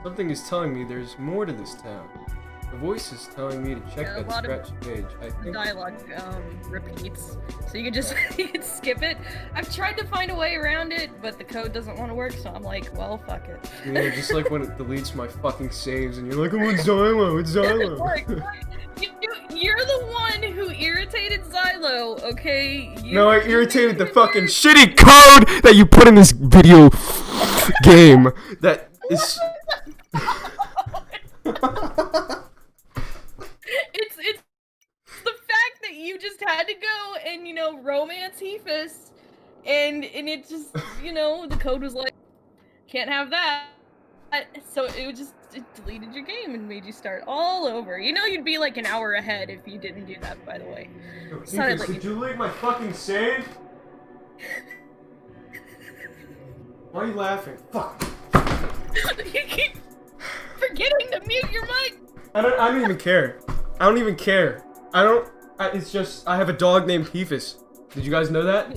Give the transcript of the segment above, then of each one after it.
Something is telling me there's more to this town. The voice is telling me to check that scratch page. I The think dialogue repeats, so you can just you can skip it. I've tried to find a way around it, but the code doesn't want to work, so I'm like, well, fuck it. yeah, just like when it deletes my fucking saves and you're like, oh, it's Xylo, it's Xylo. Like, you're the one who irritated Xylo, okay? No, I irritated the fucking shitty code that you put in this video game. That is. It's the fact that you just had to go and romance Hefus, and it just the code was like, can't have that, so it deleted your game and made you start all over. You'd be like an hour ahead if you didn't do that, by the way. Hefus, did you delete my fucking save? Why are you laughing? Fuck. You keep forgetting to mute your mic. I don't even care. I don't even care. It's just, I have a dog named Hefus. Did you guys know that?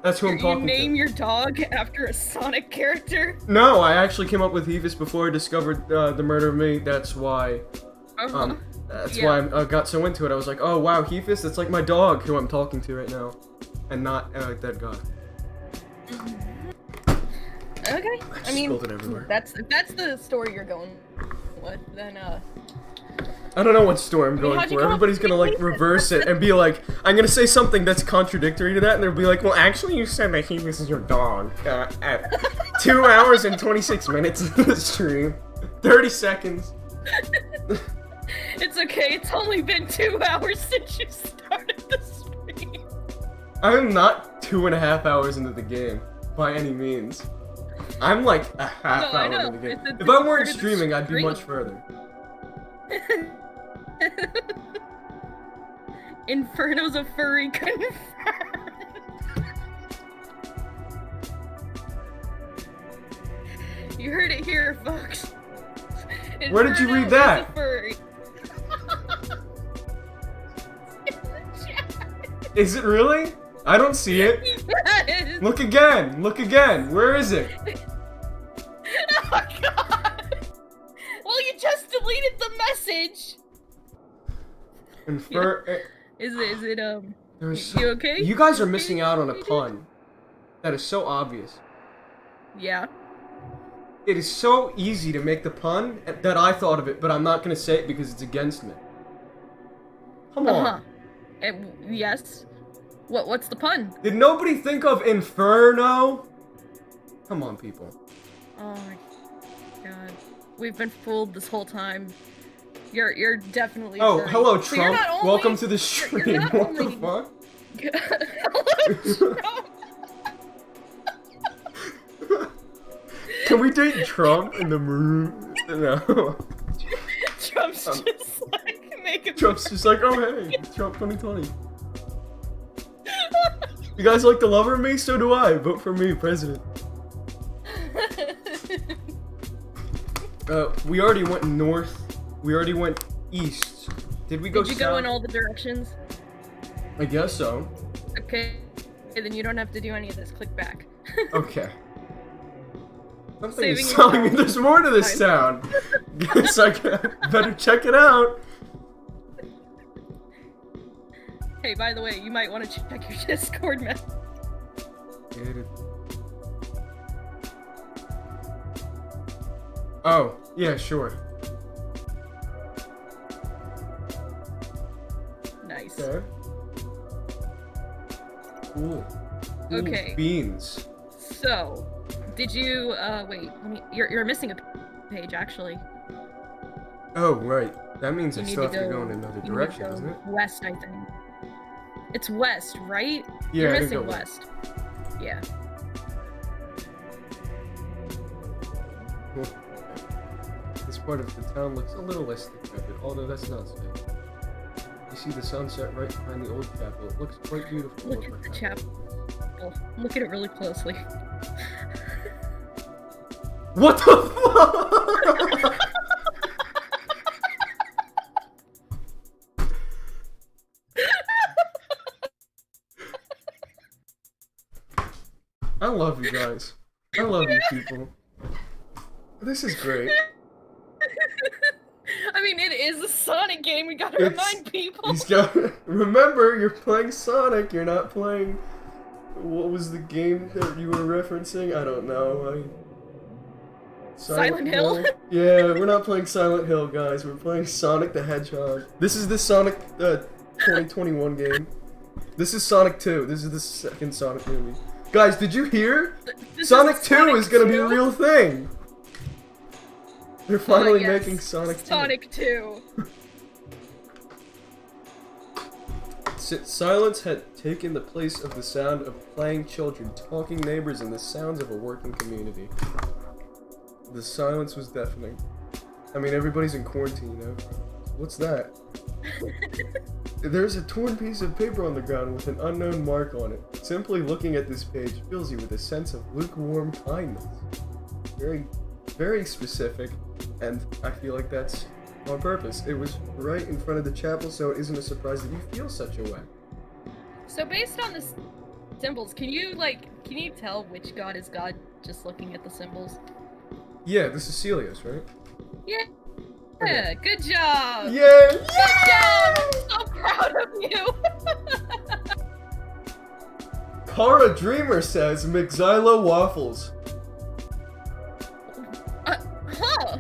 That's who I'm talking to. You name your dog after a Sonic character? No, I actually came up with Hefus before I discovered the murder of me. That's why. Why I got so into it. I was like, oh wow, Hefus, that's like my dog who I'm talking to right now, and not that guy. Okay, I mean, spilled it everywhere. that's the story you're going with. Then I don't know what story I'm going for. Everybody's gonna like reverse it and be like, I'm gonna say something that's contradictory to that, and they'll be like, well, actually, you said that Hefus is your dog at 2 hours and 26 minutes into the stream, 30 seconds. It's okay. It's only been 2 hours since you started the stream. I'm not 2.5 hours into the game by any means. I'm like a half hour into the game. If I weren't streaming, I'd be much further. Inferno's a furry confirmed. You heard it here, folks. Where did you read that? Is a furry. Is it really? I don't see it. Yes. Look again. Look again. Where is it? Oh my god. Well, you just deleted the message. Is it you okay? You guys are missing out on a pun. That is so obvious. Yeah. It is so easy to make the pun that I thought of it, but I'm not gonna say it because it's against me. Come on. Yes. What's the pun? Did nobody think of Inferno? Come on, people. Oh my god. We've been fooled this whole time. You're definitely Oh, furry. hello, So Trump. Welcome to the stream. What the fuck? Hello, Trump. Can we date Trump in the moon? No. Trump's just like making. Trump's just like, oh hey, Trump 2020. You guys like the lover of me? So do I. Vote for me, president. We already went north. We already went east. Did we go south? Did you go in all the directions? I guess so. Okay, then you don't have to do any of this. Click back. Okay. Something Saving is your telling me time. there's more to this sound. Guess I better check it out. Hey, by the way, you might want to check your Discord message. Oh, yeah, sure. Nice. Okay. Cool. Ooh, Okay. Beans. So, did you, wait, you're missing a page, actually. Oh, right. That means I You still need have to go in another you need to direction, go doesn't it? West, I think. It's west, right? Yeah, You're I missing think west. Yeah. Cool. This part of the town looks a little less decrepit, although that's not safe. You see the sunset right behind the old chapel. It looks quite beautiful. Look at the chapel. Look at it really closely. What the fuck? I love you guys. I love you people. This is great. I mean, it is a Sonic game. We gotta remind people. Remember, you're playing Sonic. You're not playing. What was the game that you were referencing? I don't know. Silent Hill? Yeah, we're not playing Silent Hill, guys. We're playing Sonic the Hedgehog. This is the Sonic 2021 game. This is Sonic 2. This is the second Sonic movie. Guys, did you hear? Sonic 2 is gonna be a real thing. They're finally making Sonic 2. Sonic 2. Silence had taken the place of the sound of playing children, talking neighbors, and the sounds of a working community. The silence was deafening. I mean, everybody's in quarantine, you know? What's that? There's a torn piece of paper on the ground with an unknown mark on it. Simply looking at this page fills you with a sense of lukewarm kindness. Very, very specific, and I feel like that's on purpose. It was right in front of the chapel, so it isn't a surprise that you feel such a way. So based on the symbols, can you tell which god is God just looking at the symbols? Yeah, this is Celios, right? Yeah. Okay. Yeah, good job! Yeah! Good job! I'm so proud of you! Kara Dreamer says McXylo waffles. Huh?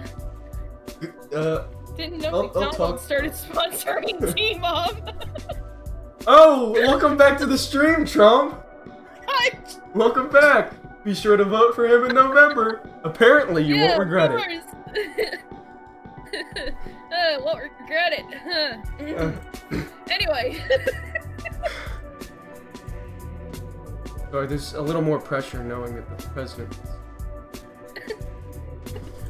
I'll Didn't know talk. McDonald's started sponsoring T-Mom. Oh, welcome back to the stream, Trump! Welcome back! Be sure to vote for him in November. Apparently, you won't regret it. Won't regret it. Anyway. Sorry, there's a little more pressure knowing that the president.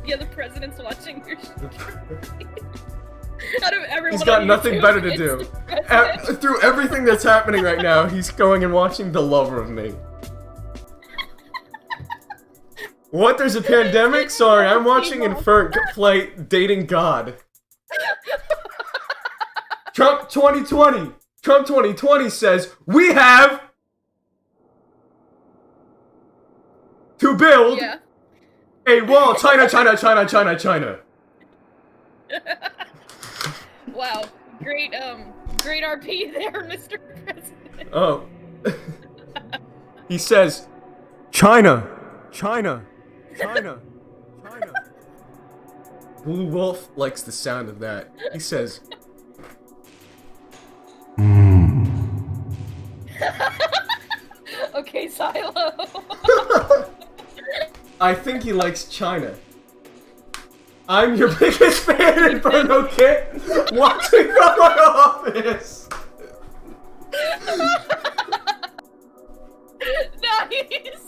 Yeah, the president's watching your stream. Out of everyone, he's got nothing YouTube, better to do. Through everything that's happening right now, he's going and watching The Lover of Me. What? There's a pandemic? Sorry, I'm watching Infernt play Dating God. Trump 2020. Trump 2020 says, we have to build a wall. China, China, China, China, China. Wow. Great, great RP there, Mr. President. Oh. He says, China, China, China, China. Blue Wolf likes the sound of that. He says, Okay, Silo. I think he likes China. I'm your biggest fan, Inferno Kit, watching from my office. Nice.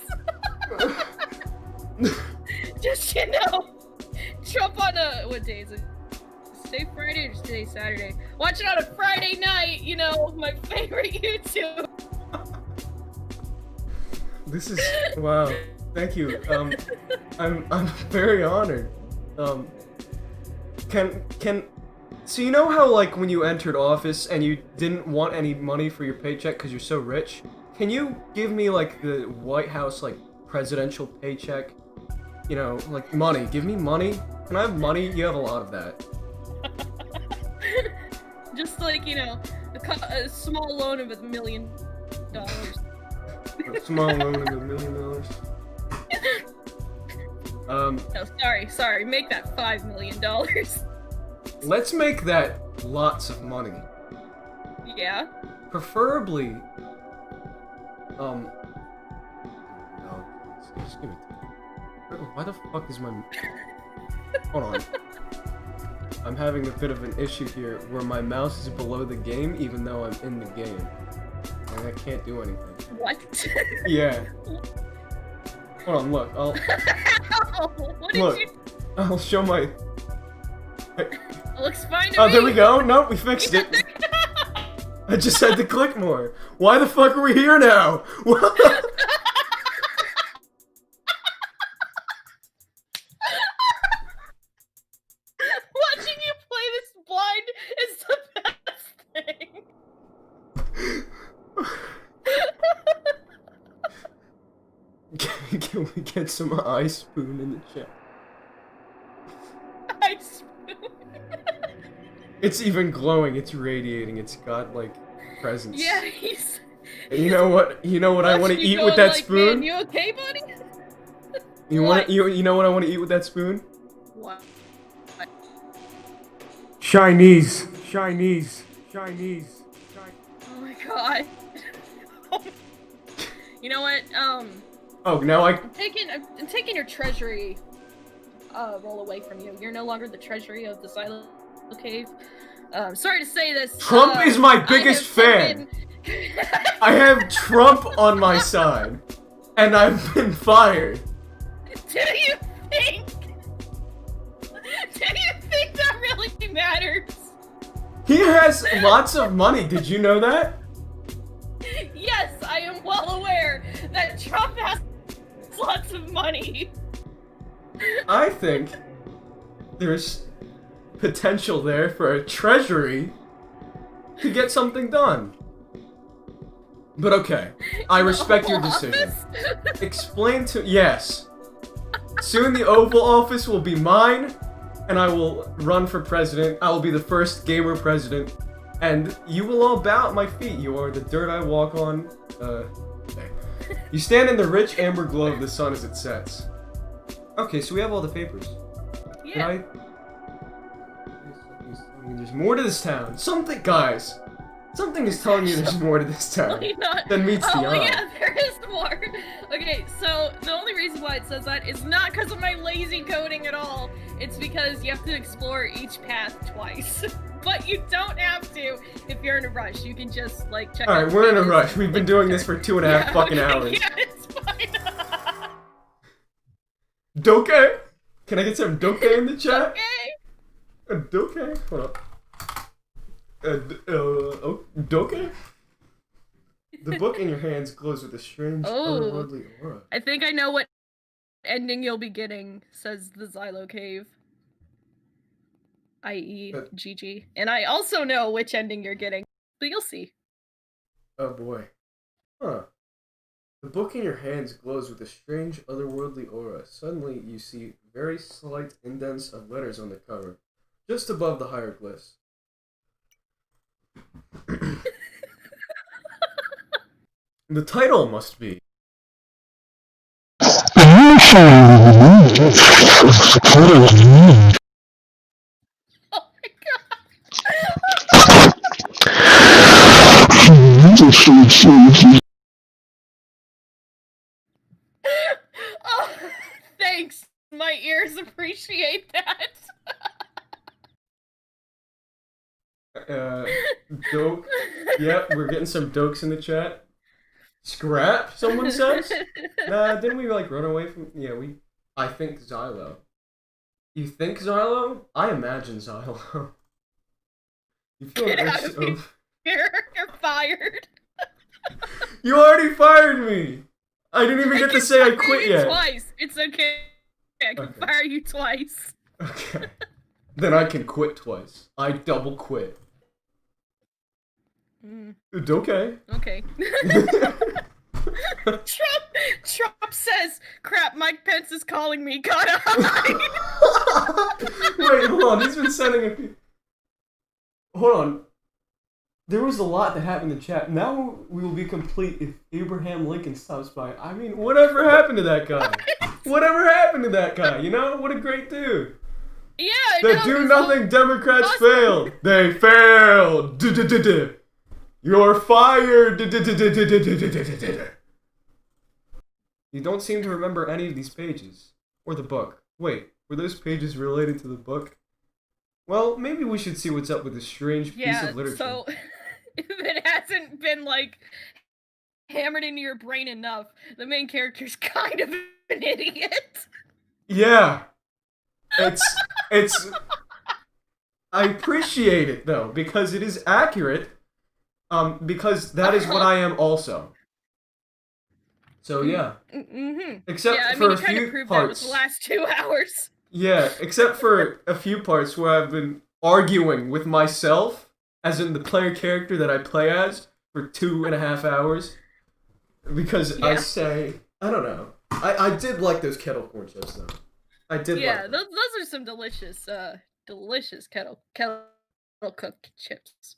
Just, you know, Trump on what day is it? Today Friday or today Saturday? Watch it on a Friday night, you know, my favorite YouTube. This is, wow, thank you. I'm very honored. So you know how, like, when you entered office and you didn't want any money for your paycheck because you're so rich? Can you give me, like, the White House, like, presidential paycheck? You know, like, money. Give me money. Can I have money? You have a lot of that. Just like, you know, a small loan of $1 million. A small loan of $1 million. No, sorry, make that $5 million. Let's make that lots of money. Yeah? Preferably, no, just give me why the fuck is my... Hold on. I'm having a bit of an issue here where my mouse is below the game even though I'm in the game. And I can't do anything. What? Yeah. Hold on, look, I'll show my... It looks fine to me. Oh, me. there we go. Nope, we fixed it. I just had to click more. Why the fuck are we here now? Watching you play this blind is the best thing. Can we get some ice spoon in the chat? my spoon. It's even glowing. It's radiating. It's got like presence. Yeah, he's. You know what? You know what I want to eat with going that like, spoon? Man, you okay, buddy? You want you know what I want to eat with that spoon? What? Chinese. Chinese. Chinese. Oh my god. You know what? Oh, now I'm taking your treasury roll away from you. You're no longer the treasury of the Silo Cave. Sorry to say this. Trump is my biggest fan. I have Trump on my side, and I've been fired. Do you think? Do you think that really matters? He has lots of money. Did you know that? Yes, I am well aware that Trump has lots of money. I think there's potential there for a treasury to get something done. But okay, I respect your decision. Explain to— yes. Soon the Oval Office will be mine, and I will run for president. I will be the first gamer president, and you will all bow at my feet. You are the dirt I walk on. You stand in the rich amber glow of the sun as it sets. Okay, so we have all the papers. Yeah. There's more to this town. Guys, something is telling you there's more to this town than meets the eye. Oh yeah, there is more. Okay, so the only reason why it says that is not because of my lazy coding at all. It's because you have to explore each path twice. But you don't have to if you're in a rush. You can just like check. Alright, we're in a rush. We've been doing this for 2.5 fucking hours. Yeah, it's fine. Doke? Can I get some doke in the chat? Doke? Hold up. Doke? The book in your hands glows with a strange, otherworldly aura. I think I know what ending you'll be getting, says the Xylo Cave. I.e. GG. And I also know which ending you're getting, but you'll see. Oh boy. Huh. The book in your hands glows with a strange, otherworldly aura. Suddenly, you see very slight indents of letters on the cover, just above the hieroglyphs. The title must be... Oh my god! Oh, thanks. My ears appreciate that. Doke. Yep, we're getting some dokes in the chat. Scrap, someone says? Didn't we like run away from... yeah, I think Xylo. You think Xylo? I imagine Xylo. You feel Get out of here. You're fired. You already fired me! I didn't even get to say I quit yet. Twice. It's okay. I can fire you twice. Okay. Then I can quit twice. I double quit. It's okay. Okay. Trump says, crap, Mike Pence is calling me. Gotta hide. Wait, hold on. He's been sending a few... hold on. There was a lot that happened in chat. Now we will be complete if Abraham Lincoln stops by. I mean, whatever happened to that guy? Whatever happened to that guy? You know? What a great dude. Yeah, The do-nothing Democrats failed. They failed. You're fired. You don't seem to remember any of these pages. Or the book. Wait, were those pages related to the book? Well, maybe we should see what's up with this strange piece of literature. So, if it hasn't been, like, hammered into your brain enough, the main character's kind of an idiot. Yeah. It's... I appreciate it, though, because it is accurate, because that is what I am also. So, yeah. Except for a few parts. The last 2 hours. Yeah, except for a few parts where I've been arguing with myself, as in the player character that I play as, for 2.5 hours. Because I say, I don't know. I did like those kettle corn chips, though. I did. Yeah, like those are some delicious kettle cooked chips.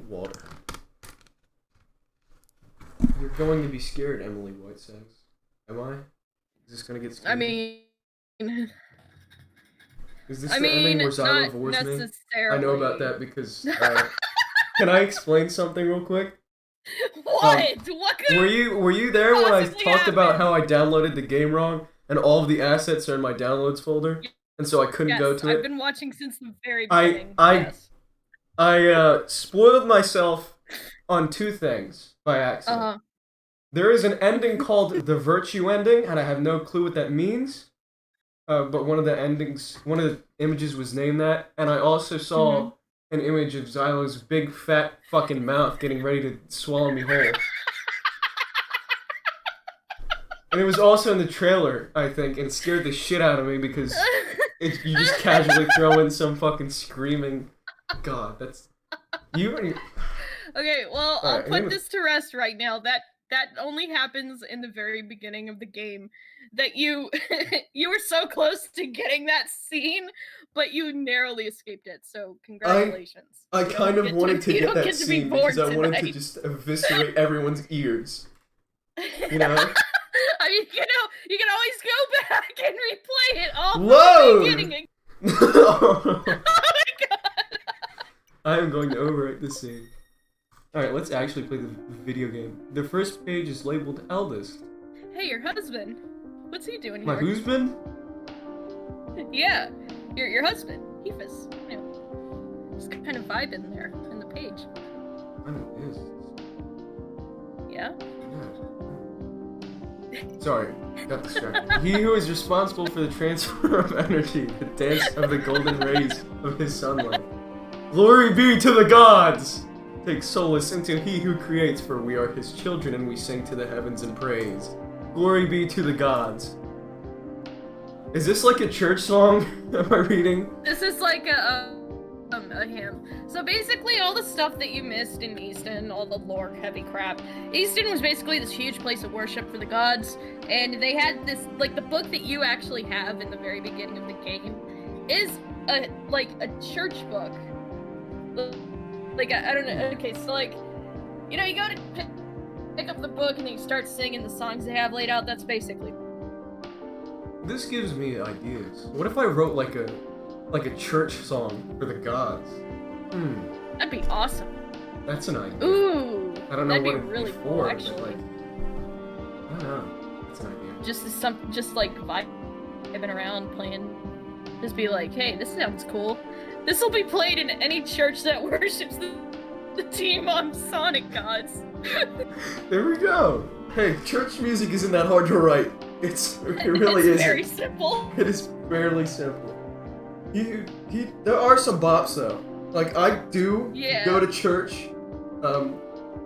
Water. You're going to be scared, Emily Whitesacks. Am I? Is this gonna get scary? I mean, is this the ending where Xylo divorced me? I know about that because. Can I explain something real quick? What? What could were you there when I talked about how I downloaded the game wrong and all of the assets are in my downloads folder, and so I couldn't go to it? I've been watching since the very beginning. I spoiled myself on two things by accident. There is an ending called the Virtue ending, and I have no clue what that means. But one of the images was named that, and I also saw an image of Xylo's big fat fucking mouth getting ready to swallow me whole. And it was also in the trailer, I think, and scared the shit out of me because you just casually throw in some fucking screaming. God, that's you. Okay, well, I'll put this to rest right now. That only happens in the very beginning of the game. That you were so close to getting that scene, but you narrowly escaped it. So congratulations. I kind of wanted to get that scene because I wanted to just eviscerate everyone's ears. You know. I mean, you can always go back and replay it all from the beginning. Oh my god! I am going to overwrite this scene. Alright, let's actually play the video game. The first page is labeled Eldest. Hey, your husband. What's he doing here? My husband? Yeah, your husband, Hefus. You know, just kind of vibing there in the page. I know it is. Yeah? Sorry, got distracted. He who is responsible for the transfer of energy, the dance of the golden rays of his sunlight. Glory be to the gods! Take solace into he who creates, for we are his children and we sing to the heavens in praise. Glory be to the gods. Is this like a church song? Am I reading? This is like a hymn. So basically all the stuff that you missed in Easton, all the lore heavy crap. Easton was basically this huge place of worship for the gods, and they had this, like, the book that you actually have in the very beginning of the game is a church book. Like, I don't know, okay, so like, you know, you go to pick up the book and then you start singing the songs they have laid out. That's basically. This gives me ideas. What if I wrote like a church song for the gods? That'd be awesome. That's an idea. Ooh. I don't know what it'd be really cool, actually. Like, I don't know. That's an idea. Just like vibing around playing. Just be like, hey, this sounds cool. This will be played in any church that worships the Team on Sonic gods. There we go. Hey, church music isn't that hard to write. It really isn't. It's very simple. It is fairly simple. There are some bops though. Like I do go to church.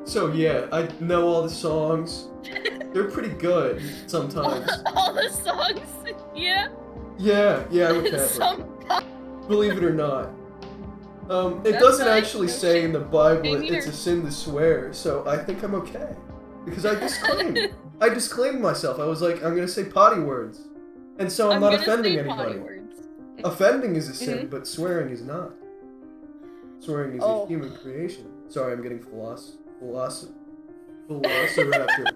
So yeah, I know all the songs. They're pretty good sometimes. All the songs? Yeah? Yeah, I'm a Catholic. Believe it or not. It doesn't actually say in the Bible it's a sin to swear, so I think I'm okay. Because I disclaimed myself. I was like, I'm gonna say potty words. And so I'm not offending anybody. Offending is a sin, but swearing is not. Swearing is a human creation. Sorry, I'm getting Velociraptor.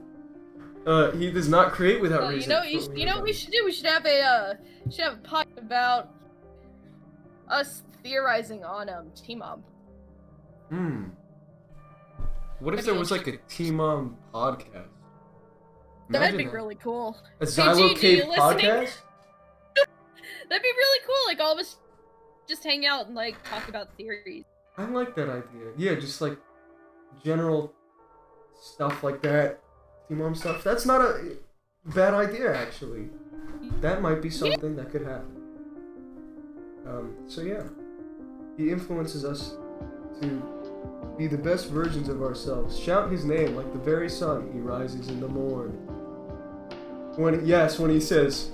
He does not create without reason. You know what we should do? We should have a pod about us theorizing on T-Mob. What if there was like a T-Mob podcast? That'd be really cool. A Xylo Cave podcast? That'd be really cool. Like all of us just hang out and like talk about theories. I like that idea. Yeah, just like general stuff like that. T-Mob stuff. That's not a bad idea, actually. That might be something that could happen. So yeah. He influences us to be the best versions of ourselves. Shout his name like the very sun. He rises in the morn. When he says...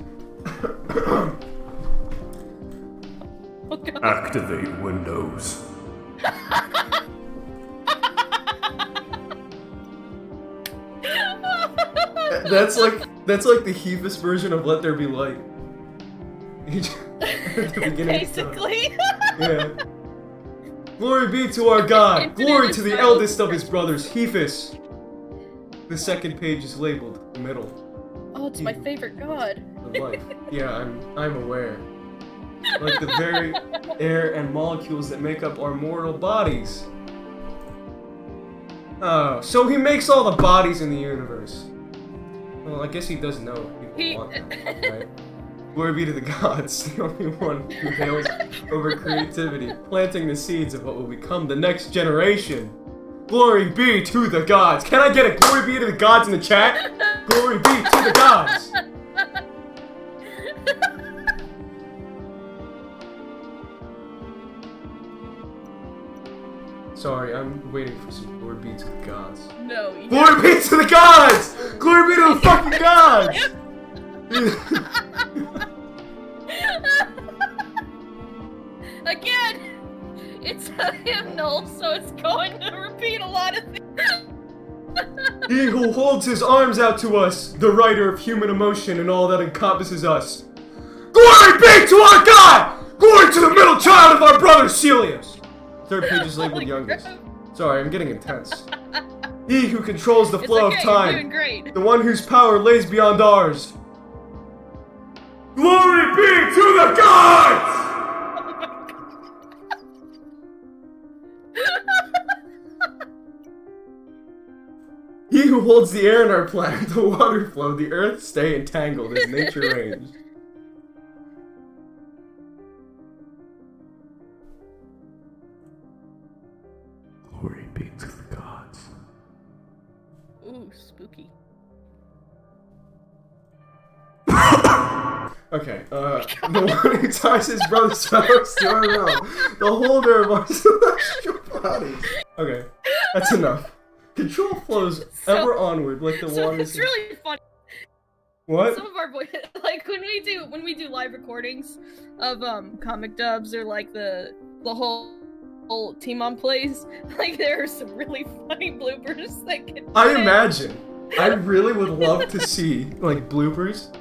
Activate Windows. That's like the Hephis version of Let There Be Light. At the beginning of time. Basically. Yeah. Glory be to our God. Glory to the eldest of his brothers, Hephis. The second page is labeled middle. Oh, it's my favorite god. The life. Yeah, I'm aware. Like the very air and molecules that make up our mortal bodies. Oh, so he makes all the bodies in the universe. Well, I guess he does know people want them, right? Glory be to the gods, the only one who hails over creativity, planting the seeds of what will become the next generation. Glory be to the gods. Can I get a glory be to the gods in the chat? Glory be to the gods. Sorry, I'm waiting for some glory be to the gods. No. Glory be to the gods! Glory be to the fucking gods! Again, it's a hymnal, so it's going to repeat a lot of things. He who holds his arms out to us, the writer of human emotion and all that encompasses us. Glory be to our God! Glory to the middle child of our brother Celius! Third page is labeled youngest. Sorry, I'm getting intense. He who controls the flow of time. You're doing great. The one whose power lays beyond ours. Glory be to the gods! He who holds the air in our planet, the water flow, the earth stay entangled as nature reigns. Glory be to the gods. Ooh, spooky. Okay, the one who ties his brother's fellows to our realm, the holder of our celestial bodies. Okay, that's enough. Control flows ever onward like the waters. It's really funny. What? Some of our like when we do live recordings of comic dubs or like the whole Team On plays, like there are some really funny bloopers that can. I imagine. I really would love to see like bloopers.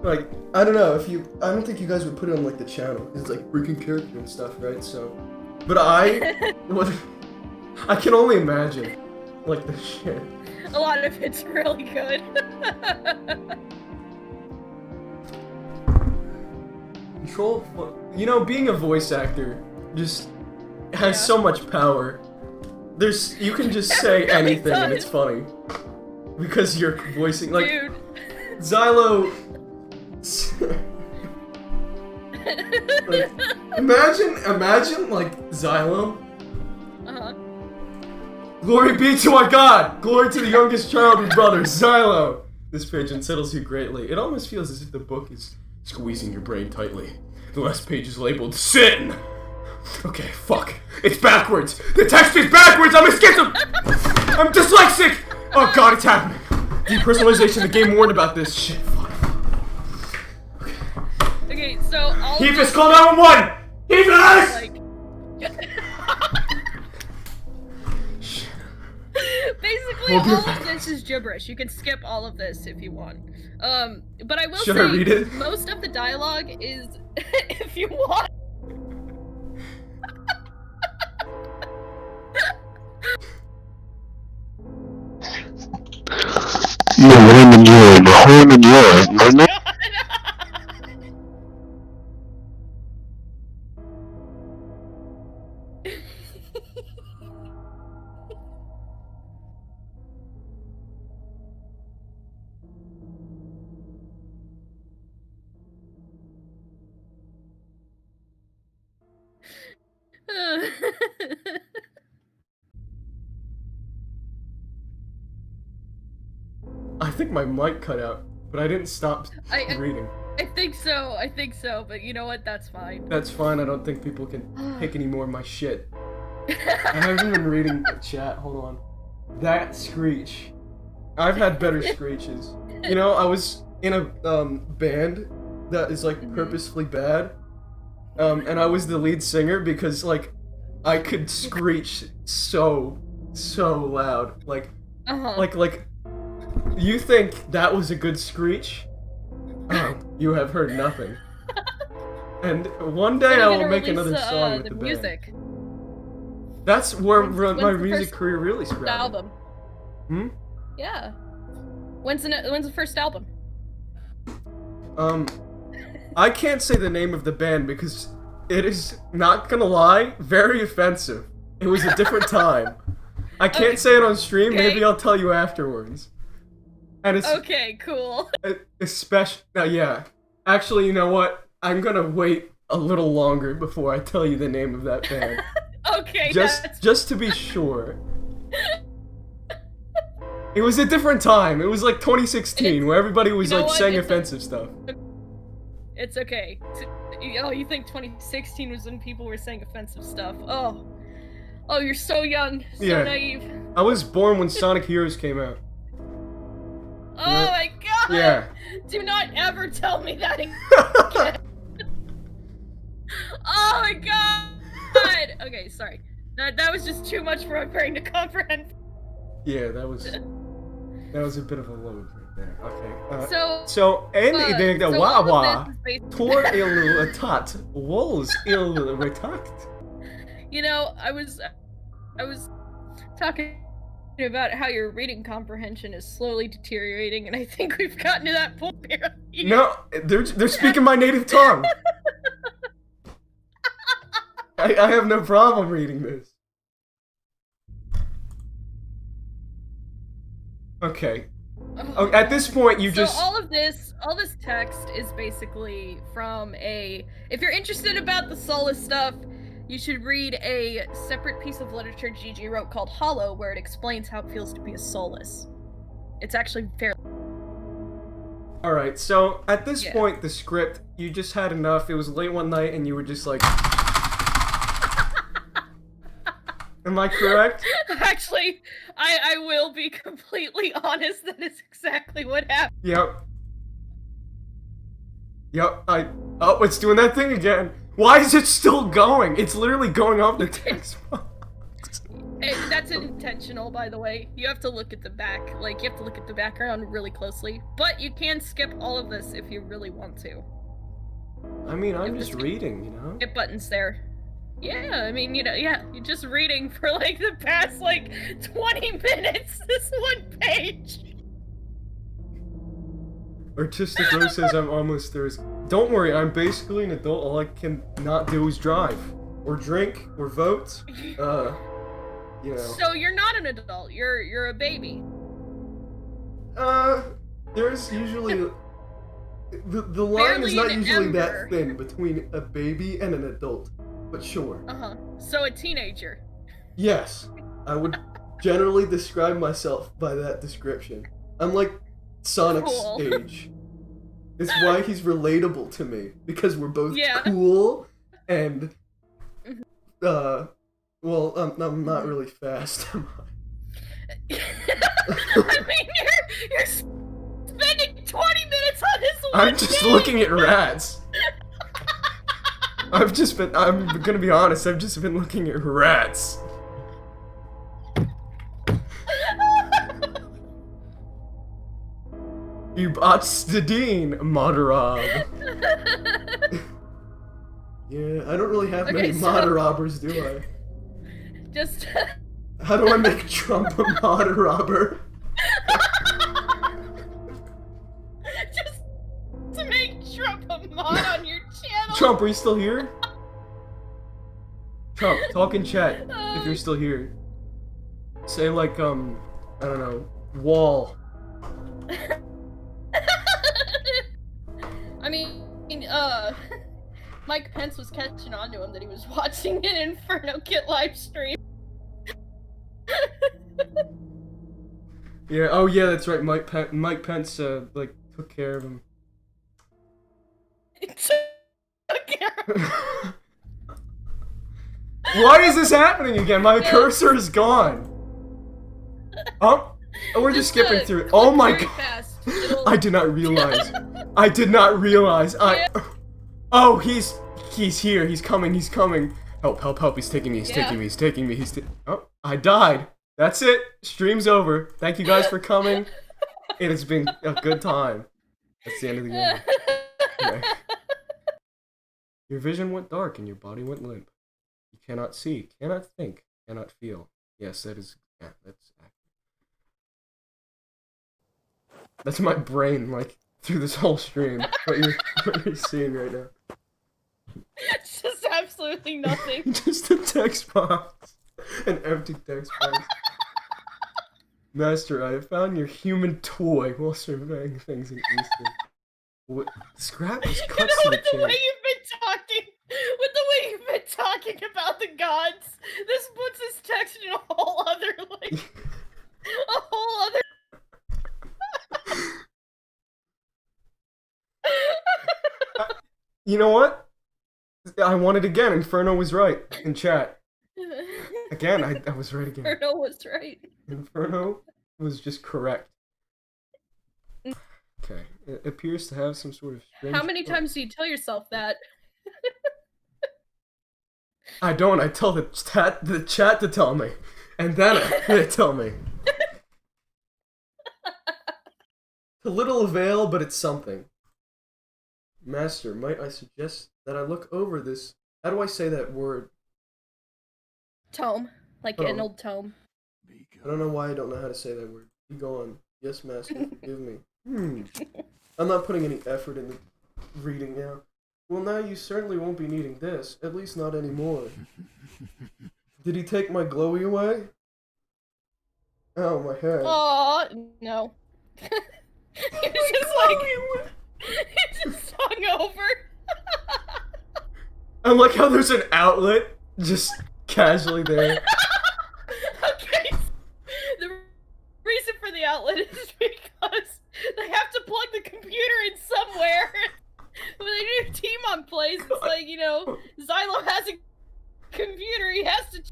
Like I don't know if you. I don't think you guys would put it on like the channel. It's like freaking character and stuff, right? So, but I would. I can only imagine. Like the shit. A lot of it's really good. Control, you know, being a voice actor just has so much power. You can just say It really anything and does. it's funny. Because you're voicing, like, Dude. Xylo... like, imagine, like, Xylo. Uh-huh. Glory be to our God! Glory to the youngest child and brother, Xylo! This page unsettles you greatly. It almost feels as if the book is squeezing your brain tightly. The last page is labeled Sin! Okay, fuck. It's backwards! The text is backwards! I'm a schism! I'm dyslexic! Oh god, it's happening! Depersonalization, the game warned about this. Shit, fuck. Okay, so all Hephis, call 911! Hephis! like basically We'll be all back. of this is gibberish. You can skip all of this if you want. But I will Should say I read it? most of the dialogue is if you want. I think my mic cut out, but I didn't stop reading. I think so, but you know what? That's fine. That's fine, I don't think people can take any more of my shit. I haven't been reading the chat, hold on. That screech. I've had better screeches. You know, I was in a band that is like purposefully bad. And I was the lead singer because like I could screech so loud. Like Uh-huh. like you think that was a good screech? Oh, you have heard nothing. And one day I will make another song with the music. band. That's where my music career really sprouted. Album. Hmm? Yeah. When's the first album? I can't say the name of the band because it is, not gonna lie, very offensive. It was a different time. I can't say it on stream, maybe I'll tell you afterwards. And it's okay, cool. Especially, yeah. Actually, you know what? I'm gonna wait a little longer before I tell you the name of that band. Okay, just to be sure. It was a different time. It was like 2016, where everybody was like saying offensive stuff. It's okay. Oh, you think 2016 was when people were saying offensive stuff? Oh, you're so young, so naive. I was born when Sonic Heroes came out. Oh my god! Yeah. Do not ever tell me that again. Oh my god! Okay, sorry. That was just too much for my brain to comprehend. Yeah, that was a bit of a load right there. Okay. So anything that so wawa tor il tat walls il retakt. You know, I was talking about how your reading comprehension is slowly deteriorating, and I think we've gotten to that point here. No, they're speaking my native tongue. I have no problem reading this. Okay. Oh, at this point, all this text is basically from if you're interested about the Solus stuff, you should read a separate piece of literature Gigi wrote called Hollow, where it explains how it feels to be a Solus. It's actually fairly... Alright, so at this point, the script, you just had enough. It was late one night and you were just like... Am I correct? Actually, I will be completely honest, that is exactly what happened. Yep. Oh, it's doing that thing again. Why is it still going? It's literally going off the text box. That's intentional, by the way. You have to look at the back. Like, you have to look at the background really closely. But you can skip all of this if you really want to. I mean, I'm just reading, you know? Skip buttons there. Yeah, I mean, you're just reading for, like, the past, 20 minutes, this one page. Artistic Rose says I'm almost there. Don't worry, I'm basically an adult. All I can not do is drive. Or drink, or vote. You know. So you're not an adult, you're a baby. There's usually... The line is not usually that thin between a baby and an adult. But sure. Uh-huh. So a teenager. Yes. I would generally describe myself by that description. I'm like Sonic's age. It's why he's relatable to me. Because we're both cool and... well, I'm not really fast, am I? I mean, you're spending 20 minutes on this one I'm just looking at rats. I'm gonna be honest, I've just been looking at rats. You Botstadine, Moderob. Yeah, I don't really have many Moderobbers, do I? Just... How do I make Trump a Moderobber? Just to make Trump a mod on your channel. Trump, are you still here? Trump, talk in chat if you're still here. Say like, I don't know, wall. I mean, Mike Pence was catching on to him that he was watching an Inferno Kit live stream. Yeah, oh yeah, that's right, Mike Pence, like, took care of him. Took care of him. Why is this happening again? My cursor is gone. Oh, we're just skipping through it. Oh my god. I did not realize. I did not realize. Oh, he's here. He's coming. He's coming. Help, help, help. He's taking me. He's taking me. He's taking me. Oh, I died. That's it. Stream's over. Thank you guys for coming. It has been a good time. That's the end of the game. Okay. Your vision went dark and your body went limp. You cannot see, cannot think, cannot feel. Yes, that's accurate. That's my brain, like, through this whole stream. What you're seeing right now. It's just absolutely nothing. Just a text box. An empty text box. Master, I have found your human toy while surveying things in Easton. What? Scrap was cut to the With the way chase. you've been talking, with the way you've been talking about the gods, this puts this text in a whole other, like, a whole other. You know what? I won it again. Inferno was right in chat. Again, I was right again. Inferno was right. Inferno was just correct. Okay, it appears to have some sort of strange... How many times do you tell yourself that? I don't. I tell the chat to tell me. And then they tell me. To little avail, but it's something. Master, might I suggest that I look over this... How do I say that word? Tome. Like an old tome. I don't know why I don't know how to say that word. Be gone. Yes, master, forgive me. I'm not putting any effort into reading now. Well, now you certainly won't be needing this. At least not anymore. Did he take my glowy away? Oh, my head. Aw, no. He was just like... He just hung over. I like how there's an outlet just casually there. Okay. The reason for the outlet is because they have to plug the computer in somewhere. When they do Team on Plays, it's like, you know, Xylo has a computer, he has to...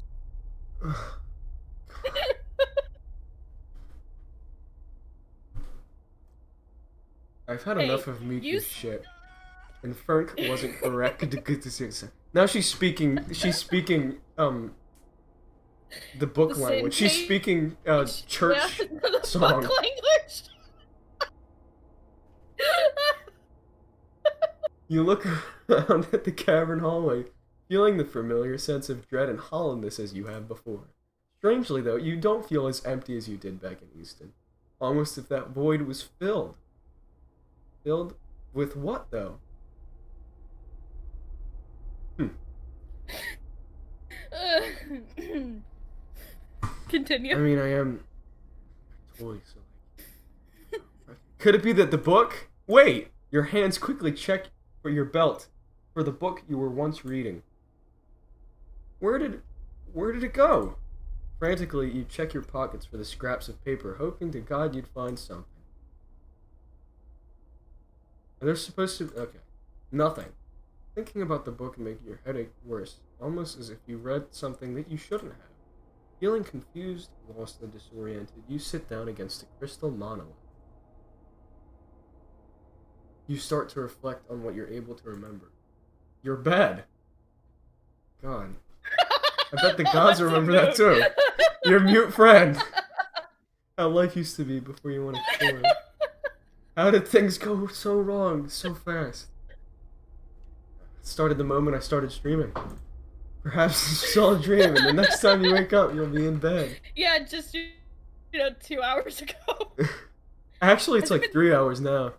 I've had enough of Miku's shit. And Ferk wasn't correct. Good to see it. Now she's speaking, the book language. She's speaking, church the song. book language? You look around at the cavern hallway, feeling the familiar sense of dread and hollowness as you have before. Strangely, though, you don't feel as empty as you did back in Easton. Almost if that void was filled. Filled with what, though? Continue. I mean, I am totally so. Could it be that the book? Wait! Your hands quickly check for your belt, for the book you were once reading. Where did it go? Frantically, you check your pockets for the scraps of paper, hoping to God you'd find something. Are there supposed to... Okay. Nothing. Thinking about the book making your headache worse, almost as if you read something that you shouldn't have. Feeling confused, lost, and disoriented, you sit down against a crystal monolith. You start to reflect on what you're able to remember. Your bed! God. I bet the gods remember that too. Your mute friend! How life used to be before you went exploring. How did things go so wrong so fast? It started the moment I started streaming. Perhaps it's all a dream, and the next time you wake up, you'll be in bed. Yeah, just, 2 hours ago. Actually, it's like 3 hours now.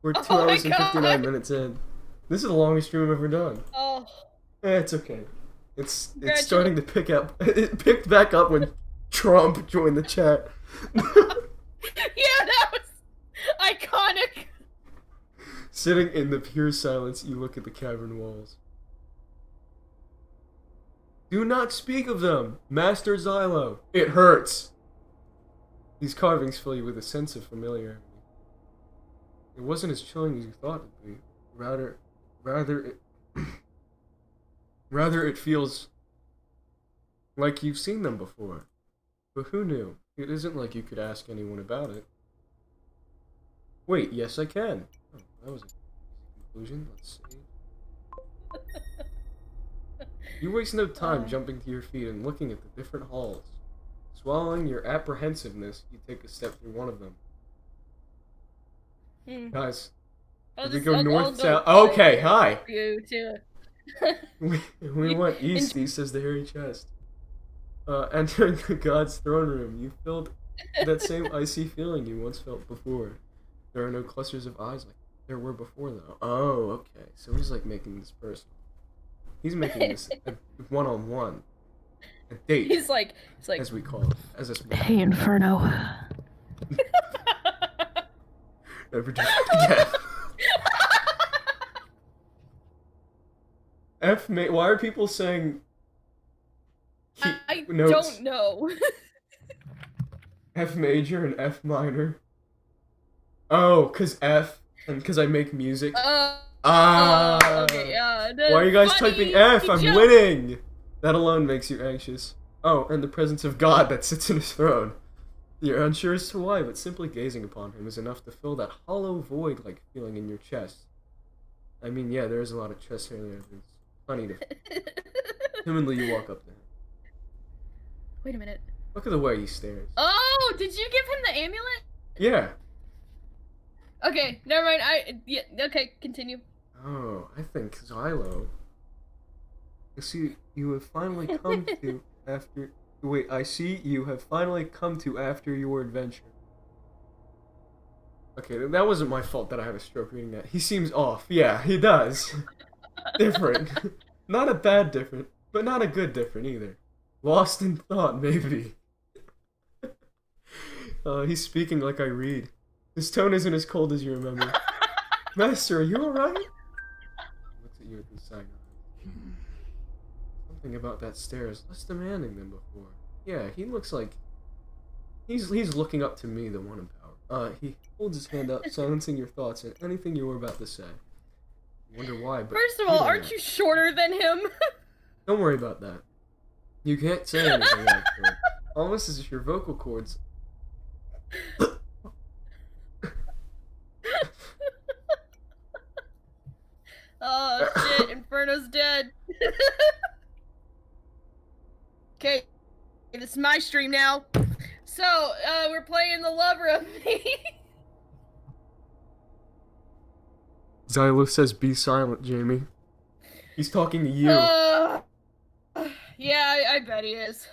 We're 2 hours and 59 minutes in. This is the longest stream I've ever done. Oh. It's okay. It's starting to pick up. It picked back up when Trump joined the chat. Yeah, that was iconic. Sitting in the pure silence, you look at the cavern walls. Do not speak of them, Master Xylo. It hurts. These carvings fill you with a sense of familiarity. It wasn't as chilling as you thought it would be. Rather it feels like you've seen them before. But who knew? It isn't like you could ask anyone about it. Wait, yes I can. Oh, that was a conclusion. Let's see. You waste no time jumping to your feet and looking at the different halls. Swallowing your apprehensiveness, you take a step through one of them. Guys, I'll we just go I'll north, go south. find Okay, hi. you too. We went east, says the hairy chest. Entering the god's throne room, you felt that same icy feeling you once felt before. There are no clusters of eyes like there were before, though. Oh, okay. So he's like making this personal. He's making this a one-on-one, a date. He's like, as we call it, as this. Hey, Inferno. Never do it again. Why are people saying? I notes? don't know. F major and F minor. Oh, cause F and cause I make music. Okay, yeah. Why are you guys Funny typing F? I'm joke. winning. That alone makes you anxious. Oh, and the presence of God that sits in his throne. You're unsure as to why, but simply gazing upon him is enough to fill that hollow void-like feeling in your chest. I mean, yeah, there is a lot of chest hair there. There's plenty to. Timidly, you walk up to him. Wait a minute. Look at the way he stares. Oh, did you give him the amulet? Yeah. Okay, never mind. Yeah, okay, continue. Oh, I think Xylo. I see you have finally come to after. Wait, I see you have finally come to after your adventure. Okay, that wasn't my fault that I had a stroke reading that. He seems off. Yeah, he does. Different. Not a bad different, but not a good different either. Lost in thought, maybe. He's speaking like I read. His tone isn't as cold as you remember. Master, are you alright? Looks at you with his side eye. Something about that stare is less demanding than before. Yeah, he looks like he's looking up to me, the one in power. He holds his hand up, silencing your thoughts and anything you were about to say. I wonder why, but First of all, aren't you shorter than him? Don't worry about that. You can't say anything actually. Almost as if your vocal cords. Oh shit, Inferno's dead. Okay, this is my stream now. So, we're playing the lover of me. Xylo says, "Be silent, Jamie." He's talking to you. Yeah, I bet he is.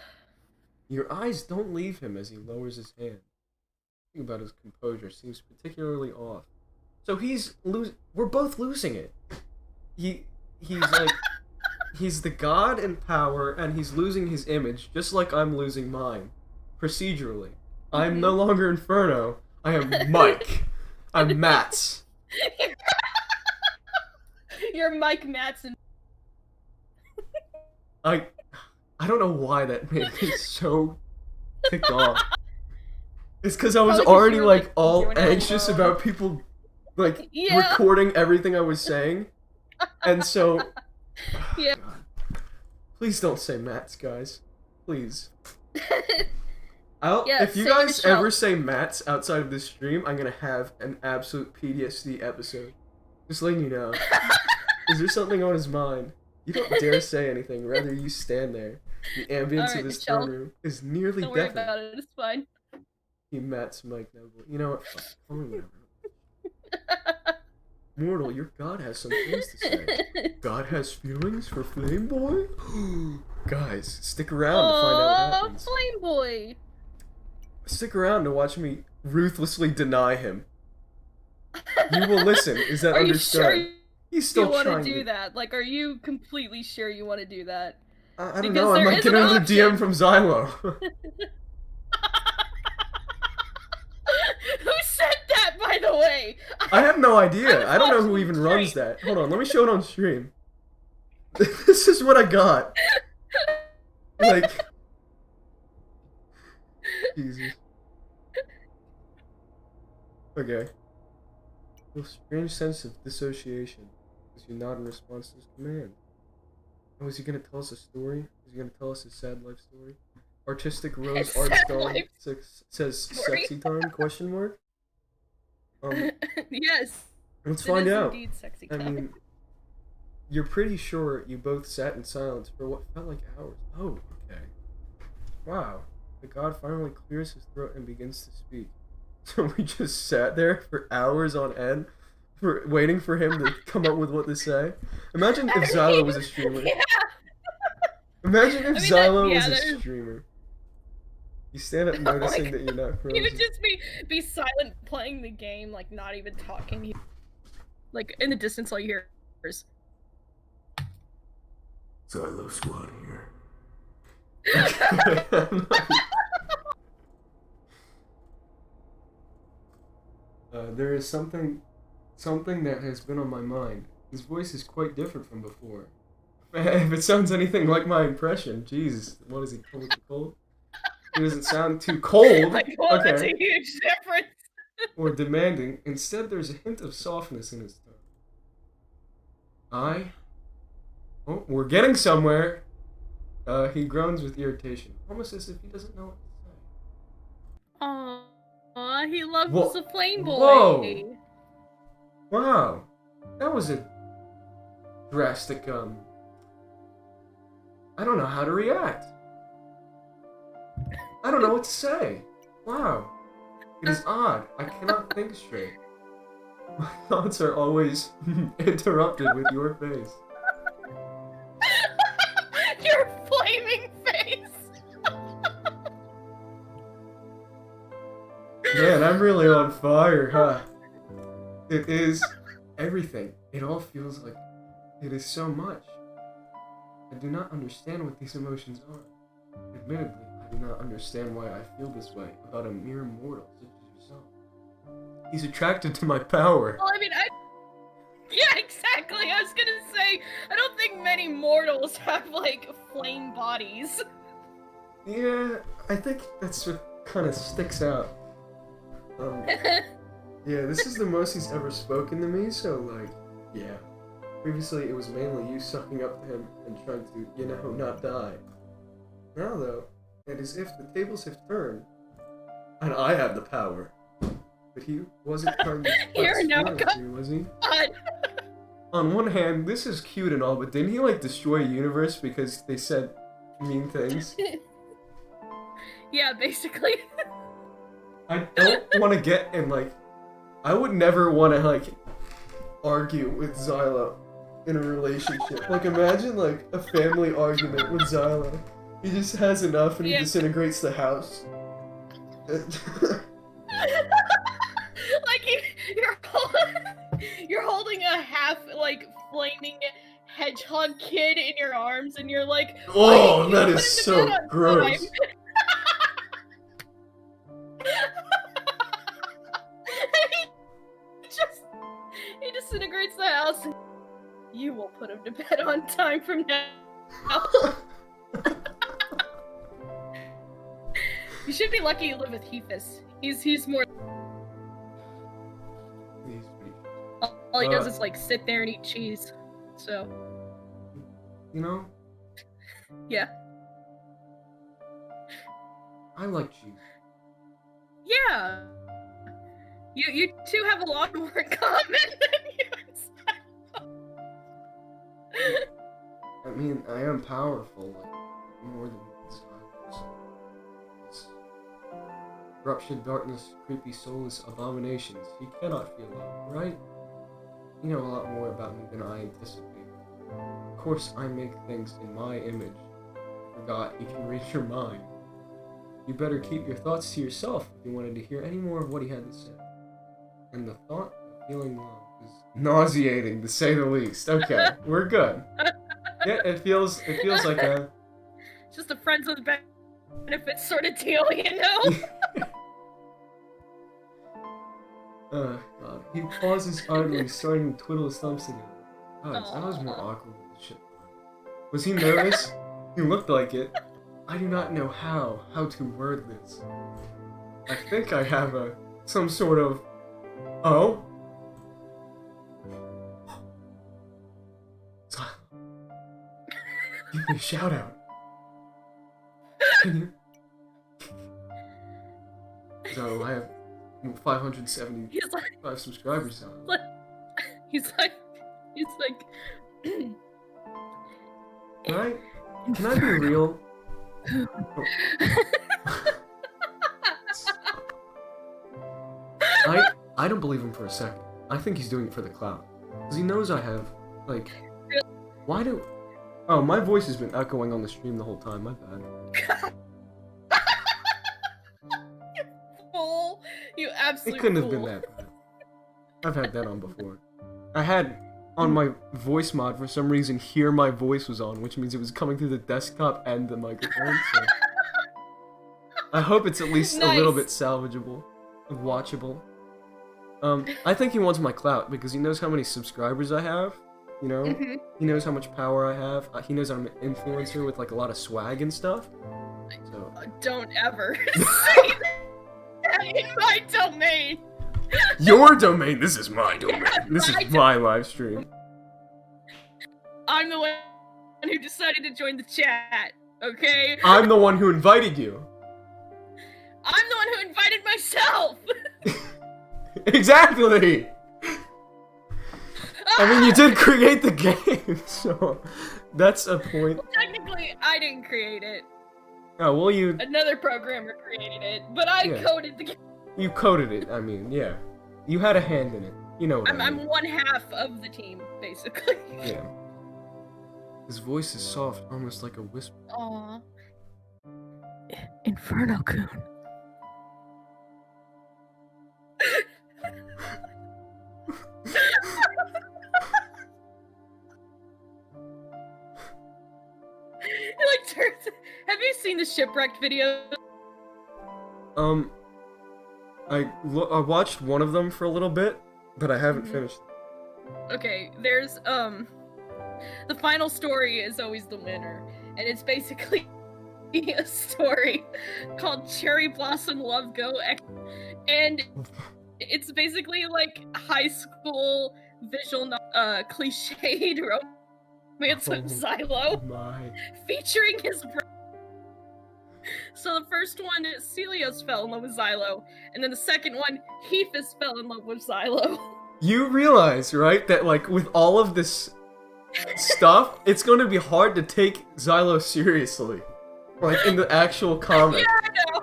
Your eyes don't leave him as he lowers his hand. Something about his composure seems particularly off. So we're both losing it. He's like, he's the god in power, and he's losing his image, just like I'm losing mine. Procedurally. I'm no longer Inferno. I am Mike. I'm Mats. You're Mike Madsen. I don't know why that made me so ticked off. It's because I was Probably 'cause already you were, like like, all doing it anxious alone. about people like Yeah. recording everything I was saying, and so. Yeah. God. Please don't say Mats, guys. Please. Yeah, if you say guys Michelle. ever say Mats outside of this stream, I'm gonna have an absolute PTSD episode. Just letting you know. Is there something on his mind? You don't dare say anything. Rather, you stand there. The ambience Alright, of his Michelle. throne room is nearly Don't worry deafening. about it, it's fine. He Mats Mike Noble. You know what? Fuck. Call me whatever. Mortal, your god has some things to say. God has feelings for Flame Boy? Guys, stick around to find out what Aww, happens. Flame Boy. Stick around to watch me ruthlessly deny him. You will listen. Is that Are you understood? sure He's you still want trying to do that? Like, are you completely sure you want to do that? I don't Because know. I there might is get an another option. DM from Xylo. Who said that, by the way? I have no idea. I don't know who watching even the runs stream. that. Hold on. Let me show it on stream. This is what I got. Like. Jesus. Okay. A strange sense of dissociation as you nod in response to his command. Oh, is he gonna tell us a story? Is he gonna tell us his sad life story? Artistic Rose Art Sad Stone life says story. sexy time? Question mark? Yes. Let's it find is out. Indeed sexy I time. mean, you're pretty sure you both sat in silence for what felt like hours. Oh, okay. Wow. The god finally clears his throat and begins to speak. So we just sat there for hours on end, waiting for him to come up with what to say. Imagine if Xylo was a streamer. Yeah. Imagine if I mean, Xylo yeah, was that a is- streamer. You stand up Oh noticing my that you're not He frozen. would just be silent playing the game, like not even talking. Like in the distance, all you hear is. Xylo Squad here. There is something that has been on my mind. His voice is quite different from before. If it sounds anything like my impression, Jesus, what is he cold? He doesn't sound too cold. Like, well, that's a Okay. huge difference. Or demanding. Instead, there's a hint of softness in his tone. Oh, we're getting somewhere. He groans with irritation, almost as if he doesn't know what to say. Aw, he loves Whoa. the flame boy. Whoa. Wow, that was a drastic, I don't know how to react. I don't know what to say. Wow. It is odd. I cannot think straight. My thoughts are always interrupted with your face. Your flaming face. Man, I'm really on fire, huh? It is everything. It all feels like it is so much. I do not understand what these emotions are. Admittedly, I do not understand why I feel this way about a mere mortal such as yourself. He's attracted to my power. Well, I mean, yeah, exactly. I was gonna say, I don't think many mortals have like flame bodies. Yeah, I think that's what kind of sticks out. Yeah, this is the most he's ever spoken to me, so like, yeah. Previously, it was mainly you sucking up to him and trying to, you know, not die. Now, though, it is if the tables have turned, and I have the power. But he wasn't trying to You're now exploit me, was he? God. On one hand, this is cute and all, but didn't he, like, destroy a universe because they said mean things? Yeah, basically. I don't want to get in, like, I would never want to, like, argue with Xylo in a relationship. Like, imagine, like, a family argument with Xylo. He just has enough and he Yeah. disintegrates the house. Like you're holding a half like flaming hedgehog kid in your arms, and you're like, Oh, "Why that didn't you is put so him to bed on gross. time?" he disintegrates the house. And you will put him to bed on time from now. You should be lucky you live with Hephis. He's more. All he does is like sit there and eat cheese. So You know, yeah, I like cheese. yeah. You two have a lot more in common than you. I mean, I am powerful, like, more than Xylo. Corruption, darkness, creepy soulless abominations. He cannot feel love, right? You know a lot more about me than I anticipated. Of course, I make things in my image. Forgot he can read your mind. You better keep your thoughts to yourself if you wanted to hear any more of what he had to say. And the thought of feeling love is nauseating, to say the least. Okay, we're good. Yeah, it feels like a... Just a friends with benefits sort of deal, you know? God. He pauses idly, starting to twiddle his thumbs together. God, that was more Aw. awkward than shit. Was he nervous? He looked like it. I do not know how to word this. I think I have some sort of... Oh? Xylo. Give me a shout out. Can you? So I have 575 He's like, subscribers now. he's like, Can I be real? I don't believe him for a second. I think he's doing it for the clout. Because he knows I have, like... Why do... Oh, my voice has been echoing on the stream the whole time, my bad. You fool. You absolute It couldn't have fool. been that bad. I've had that on before. I had, on my voice mod, for some reason, Hear My Voice was on, which means it was coming through the desktop and the microphone, so... I hope it's at least a little bit salvageable. Watchable. I think he wants my clout, because he knows how many subscribers I have, you know? Mhm. He knows how much power I have. He knows I'm an influencer with, like, a lot of swag and stuff. So... Don't ever say that in my domain. Your domain! This is my domain! This is My my live stream. I'm the one who decided to join the chat, okay? I'm the one who invited you. I'm the one who invited myself! Exactly! I mean, you did create the game, so that's a point. Well, technically, I didn't create it. Oh, well, you Another programmer created it, but I Yeah. coded the game. coded it, I mean, yeah. You had a hand in it. You know what I mean. I'm one half of the team, basically. Yeah. His voice is soft, almost like a whisper. Aww. Inferno-kun. It like turns. Have you seen the shipwrecked video? I watched one of them for a little bit, but I haven't finished. Okay, there's the final story is always the winner, and it's basically a story called Cherry Blossom Love Go, and it's basically like high school visual cliched romance with Xylo, My. featuring his brother. So the first one, Celios fell in love with Xylo, and then the second one, Hephis fell in love with Xylo. You realize, right, that like with all of this stuff, it's going to be hard to take Xylo seriously. Like in the actual comic. Yeah,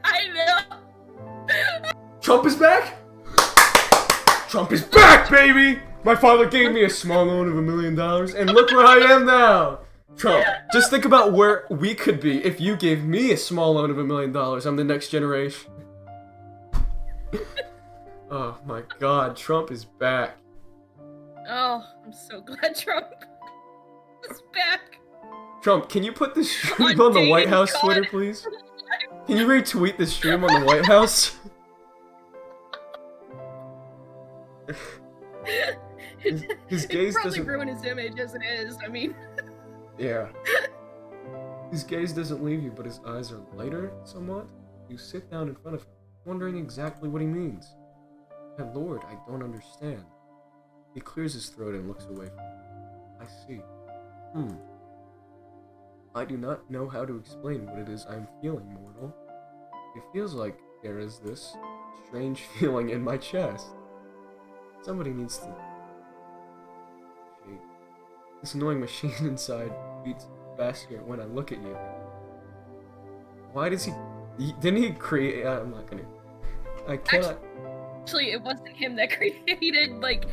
I know. Trump is back? Trump is back, baby! My father gave me a small loan of $1 million, and look where I am now! Trump, just think about where we could be if you gave me a small loan of $1 million. I'm the next generation. Oh my god, Trump is back. Oh, I'm so glad Trump is back. Trump, can you put this stream on the White House Twitter, please? Can you retweet this stream on the White House? His gaze probably doesn't ruin his image as it is. I mean, Yeah. His gaze doesn't leave you, but his eyes are lighter, somewhat. You sit down in front of him, wondering exactly what he means. My lord, I don't understand. He clears his throat and looks away from you. I see. I do not know how to explain what it is I'm feeling, mortal. It feels like there is this strange feeling in my chest. Somebody needs to... This annoying machine inside beats faster when I look at you. Why does he didn't he create... I'm not gonna... I cannot... actually, it wasn't him that created, like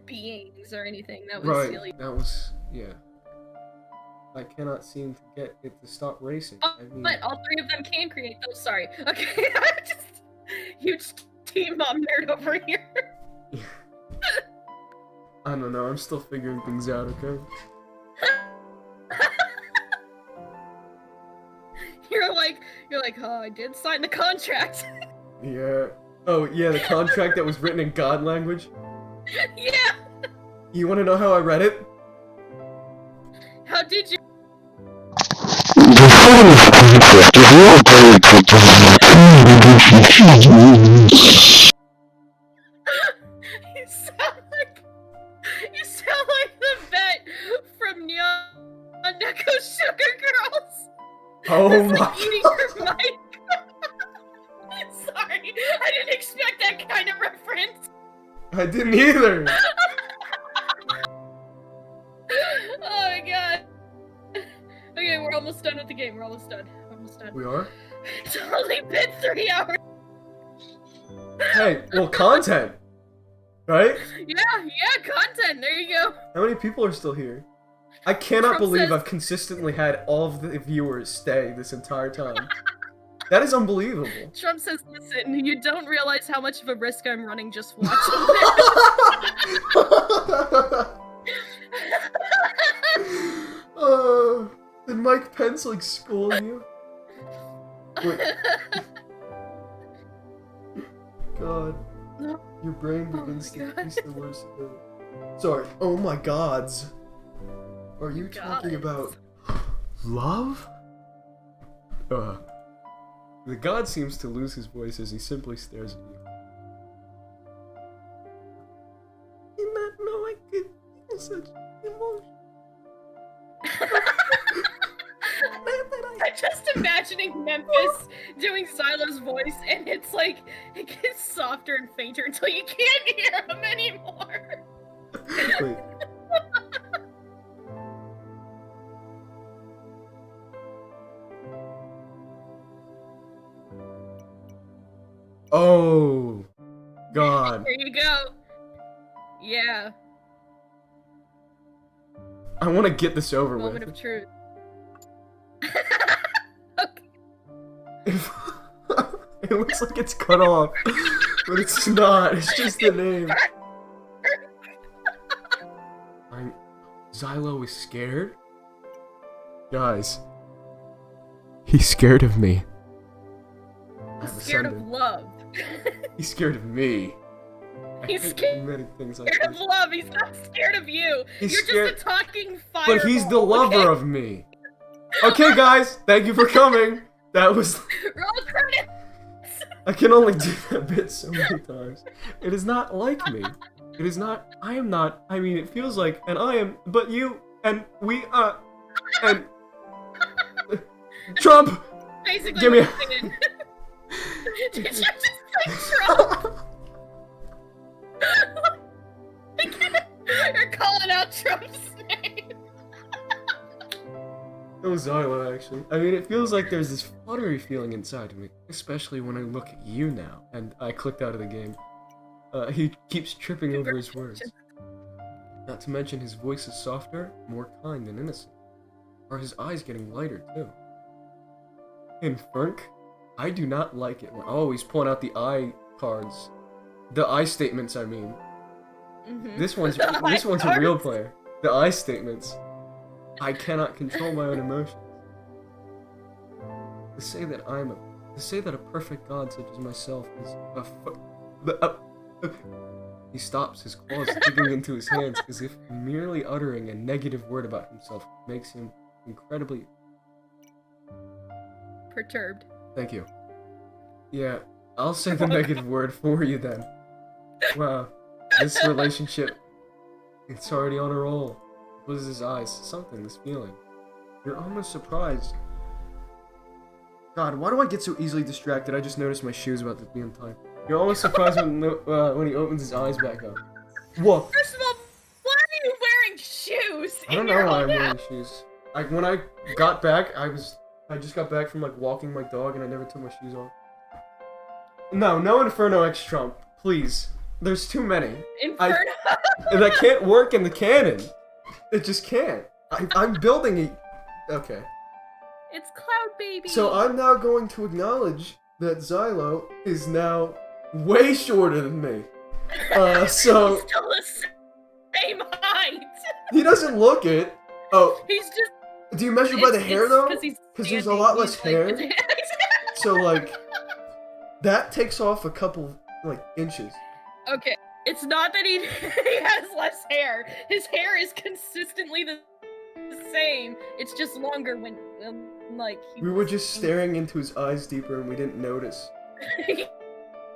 beings or anything. That was Right, silly. that was... yeah. I cannot seem to get it to stop racing. I mean... But all three of them can create those. Sorry. Okay, just huge team mom nerd over here. I don't know, I'm still figuring things out, okay? You're like, oh, I did sign the contract. Yeah. Oh, yeah, the contract that was written in God language? Yeah. You wanna know how I read it? How did you? You sound like the vet from Neon Neko Sugar Girls. Oh It's my like eating your mic. Sorry, I didn't expect that kind of reference. I didn't either! Oh my god. Okay, we're almost done with the game. We're almost done. We're almost done. We are? It's only been 3 hours. Hey, well, content, right? Yeah, content. There you go. How many people are still here? I cannot Trump believe says- I've consistently had all of the viewers stay this entire time. That is unbelievable. Trump says, "Listen, you don't realize how much of a risk I'm running just watching this." Did Mike Pence like school you? Wait. God, your brain begins to God. piece the words together. Sorry. Oh my gods. Are you talking about love? The god seems to lose his voice as he simply stares at you. Did not know I could feel such emotion. I'm just imagining Memphis doing Xylo's voice, and it's like it gets softer and fainter until you can't hear him anymore. Wait. Oh, God. There you go. Yeah, I want to get this over moment with. of truth. It looks like it's cut off, but it's not. It's just the name. Xylo is scared? Guys, he's scared of me. He's I've scared of ascended. love. He's scared of me. He's I hate scared- many things like Scared of this. love. He's not scared of you. He's You're scared- just a talking fireball. But he's the lover okay? of me. Okay, guys, thank you for coming. That was. Roll credits. I can only do that bit so many times. It is not like me. It is not. I am not. I mean, it feels like, and I am, but you, and we, and. Trump! Basically, Give me what I'm saying. Did you just say Trump? You're calling out Trump's name. It was Xylo, actually. I mean, it feels like there's this fluttery feeling inside of me, especially when I look at you now, and I clicked out of the game. He keeps tripping over his words. Not to mention his voice is softer, more kind and innocent. Are his eyes getting lighter, too? And Funk, I do not like it when always pulling out the eye cards. The eye statements, I mean. Mhm. This one's The this eye one's a real cards. player. The eye statements. I cannot control my own emotions. To say that a perfect god such as myself is He stops, his claws digging into his hands as if merely uttering a negative word about himself makes him incredibly. Perturbed. Thank you. Yeah, I'll say the negative word for you then. Wow, this relationship, it's already on a roll. It was his eyes, something, this feeling. You're almost surprised. God, why do I get so easily distracted? I just noticed my shoes about to be untied. You're almost surprised when he opens his eyes back up. Whoa! First of all, why are you wearing shoes? I don't in know your why I'm own wearing house? shoes. Like when I got back, I just got back from like walking my dog and I never took my shoes off. No Inferno X Trump, please. There's too many. Inferno. And that can't work in the canon. It just can't. I'm building it. Okay. It's Cloud Baby. So I'm now going to acknowledge that Xylo is now way shorter than me. So He's still the same height. he doesn't look it. Oh, He's just. do you measure by the hair though? Because there's a lot less hair. So like, that takes off a couple like inches. Okay, it's not that he has less hair. His hair is consistently the same. It's just longer when like he We were just staring into his eyes deeper and we didn't notice.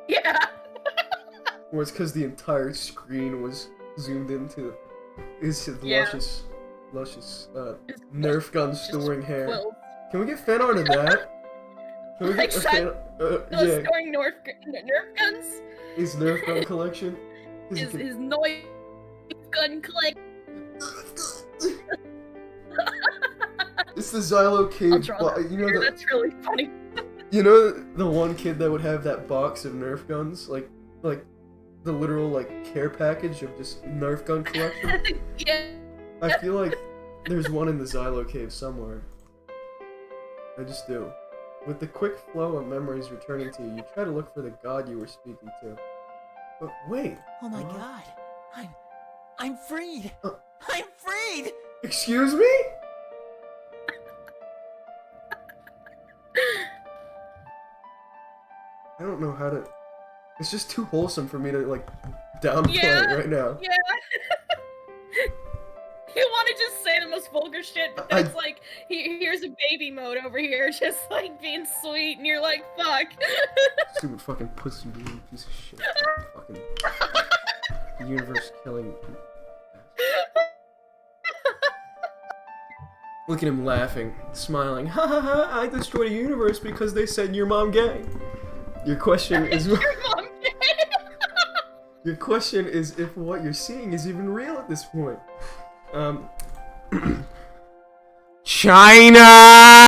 Yeah. Or it's because the entire screen was zoomed into his Yeah. luscious Nerf gun storing hair. Quills. Can we get fan art of that? Can we Like get a fan? Yeah, Storing Nerf guns. his Nerf gun collection. 'Cause you His can- his Nerf gun collect. It's the Xylo I'll cave. draw But that. you know Here, the that's really funny. You know the one kid that would have that box of Nerf guns, like the literal like care package of just Nerf gun collection? Yeah. I feel like there's one in the Xylo cave somewhere. I just do. With the quick flow of memories returning to you, you try to look for the god you were speaking to. But wait. Oh my god. I'm freed. I'm freed. Excuse me? I don't know how to... It's just too wholesome for me to, like, downplay it right now. Yeah. You want to just say the most vulgar shit, but it's like, here's a baby mode over here, just, like, being sweet, and you're like, fuck. Stupid fucking pussy being piece of shit. Fucking... universe killing... Look at him laughing, smiling. Ha ha ha, I destroyed a universe because they said your mom gay. Your question is... Your mom gay? Your question is if what you're seeing is even real at this point. China!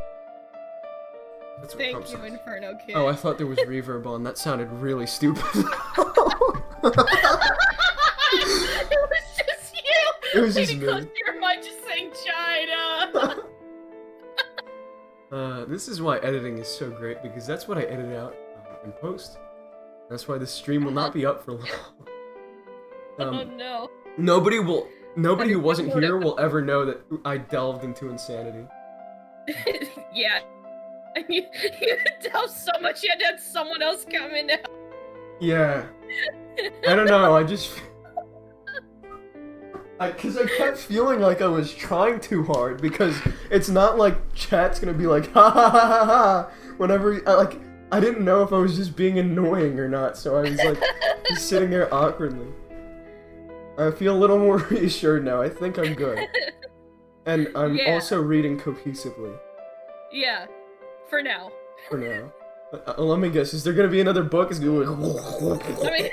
That's what Thank Trump you, says. Inferno Kid. Oh, I thought there was reverb on. That sounded really stupid. It was just you! It was just Leaning me. close to your mic just saying China! This is why editing is so great, because that's what I edit out in post. That's why this stream will not be up for long. Oh no. Nobody who wasn't here will ever know that I delved into insanity. Yeah. You tell so much you had to have someone else come in now. Yeah. I don't know, I just... Cause I kept feeling like I was trying too hard, because it's not like chat's gonna be like, ha ha ha ha ha, whenever, I didn't know if I was just being annoying or not, so I was like, just sitting there awkwardly. I feel a little more reassured now, I think I'm good. And I'm also reading cohesively. Yeah. For now. For now. Let me guess, is there gonna be another book? It's gonna be like... I mean,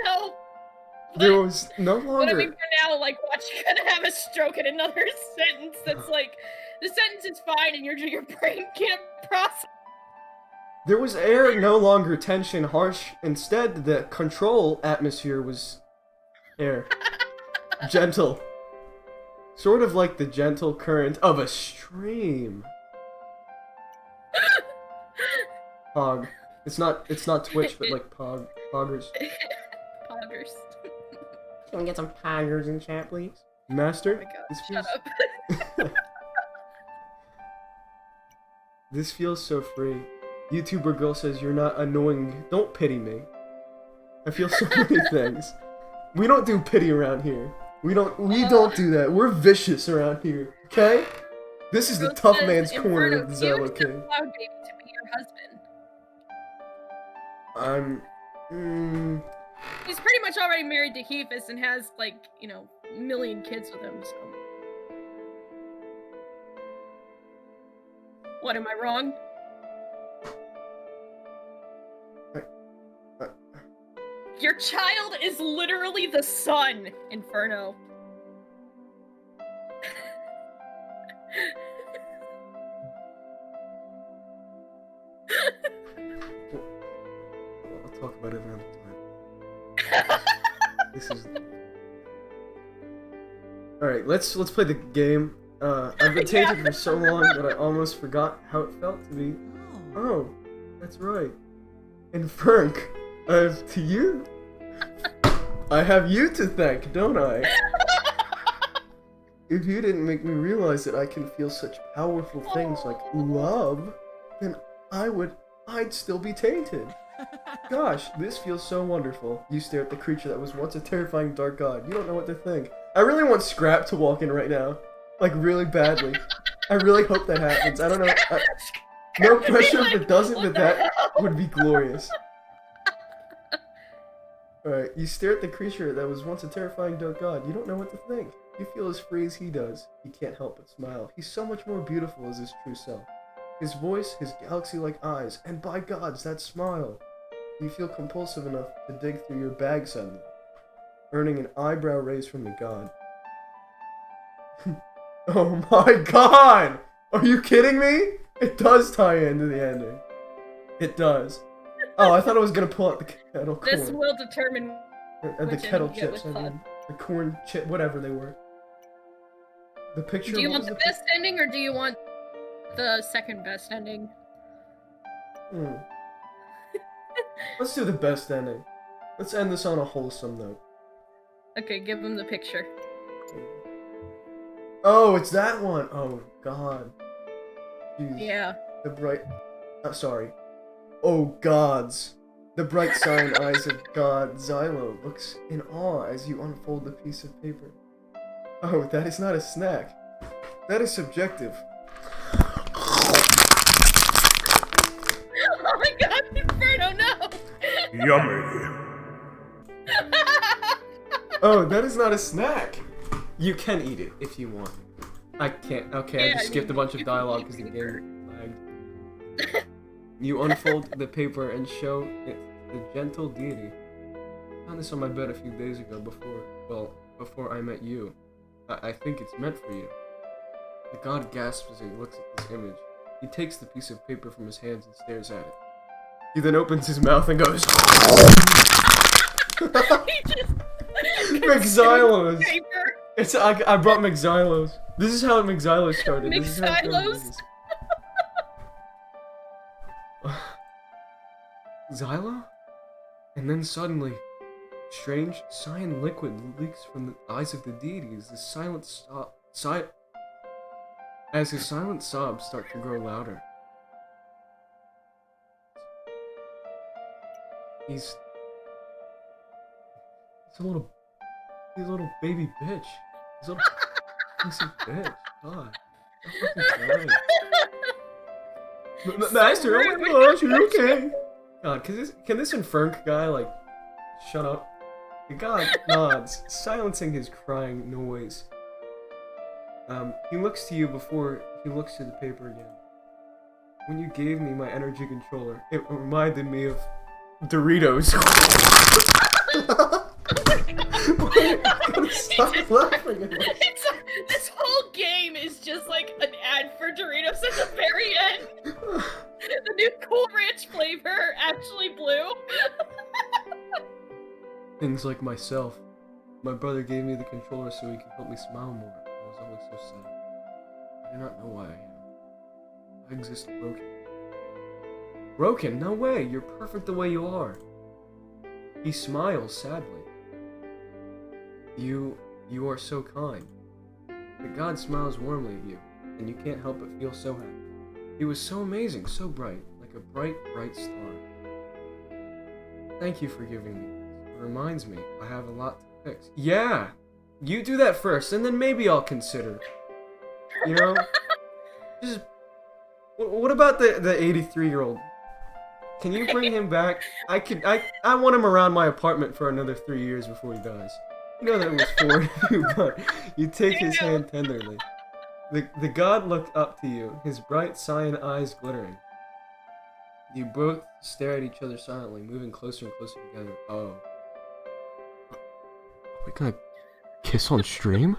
no. There was no longer... But I mean, for now, like, watch, you're gonna have a stroke at another sentence that's like, the sentence is fine and your brain can't process. There was air, no longer tension, harsh. Instead, the control atmosphere was air. Gentle. Sort of like the gentle current of a stream. Pog. It's not Twitch, but like poggers. Poggers. Can we get some poggers in chat, please? Master? Oh my god, this shut feels... up. This feels so free. YouTuber girl says you're not annoying. Don't pity me. I feel so many things. We don't do pity around here. We don't do that. We're vicious around here. Okay? This is the tough man's corner of the Xylo King. Cloud Baby to be your husband. He's pretty much already married to Hephaestus and has, like, you know, a million kids with him, so... What, am I wrong? Your child is literally the sun, Inferno. I'll talk about it another time. This is... Alright, let's play the game. I've been tainted for so long that I almost forgot how it felt to be... Oh, that's right. And Fernk, to you. I have you to thank, don't I? If you didn't make me realize that I can feel such powerful things like love, then I'd still be tainted. Gosh, this feels so wonderful. You stare at the creature that was once a terrifying dark god. You don't know what to think. I really want Scrap to walk in right now. Like, really badly. I really hope that happens. I don't know. No pressure if it doesn't, but that would be glorious. Alright, you stare at the creature that was once a terrifying dark god. You don't know what to think. You feel as free as he does. You can't help but smile. He's so much more beautiful as his true self. His voice, his galaxy-like eyes, and by gods, that smile. You feel compulsive enough to dig through your bag suddenly, earning an eyebrow raise from the god. Oh my god! Are you kidding me? It does tie into the ending. It does. Oh, I thought I was gonna pull out the kettle corn. This will determine The which kettle end you get chips, with I mean. The corn chip, whatever they were. The picture. Do you what want was the best ending or do you want the second best ending? Let's do the best ending. Let's end this on a wholesome note. Okay, give him the picture. Oh, it's that one. Oh, God. Jeez. Yeah. The bright... sorry. Oh, gods. The bright cyan eyes of God, Xylo, looks in awe as you unfold the piece of paper. Oh, that is not a snack. That is subjective. Oh my god, Inferno, no! Yummy. Oh, that is not a snack. You can eat it if you want. I can't. Okay, I Yeah, just skipped a bunch of dialogue because the game lagged. You unfold the paper and show it to the gentle deity. I found this on my bed a few days ago before I met you. I think it's meant for you. The god gasps as he looks at this image. He takes the piece of paper from his hands and stares at it. He then opens his mouth and goes... He just... McXylos! Paper. It's I brought McXylos. This is how McXylos started. This is how it McXylos? Xylo? And then suddenly, strange cyan liquid leaks from the eyes of the deity as his silent sobs start to grow louder. He's a little baby bitch. He's a little piece of bitch. God. Master, oh my gosh, are you okay? God, can this Infernk guy, like, shut up? The god nods, silencing his crying noise. He looks to you before he looks to the paper again. When you gave me my energy controller, it reminded me of Doritos. Stop laughing at me. This whole game is just like an ad for Doritos at the very end. The new Cool Ranch flavor, actually blue. Things like myself. My brother gave me the controller so he could help me smile more. I was always so sad. I do not know why I am. I exist broken. Broken? No way! You're perfect the way you are. He smiles sadly. You are so kind. The god smiles warmly at you, and you can't help but feel so happy. He was so amazing, so bright, like a bright, bright star. Thank you for giving me this. It reminds me, I have a lot to fix. Yeah! You do that first, and then maybe I'll consider. You know? Just... What about the 83-year-old? Can you bring him back? I want him around my apartment for another 3 years before he dies. You know that was 4 of you, but you take his hand tenderly. The god looked up to you, his bright cyan eyes glittering. You both stare at each other silently, moving closer and closer together. Oh. Are we gonna kiss on stream?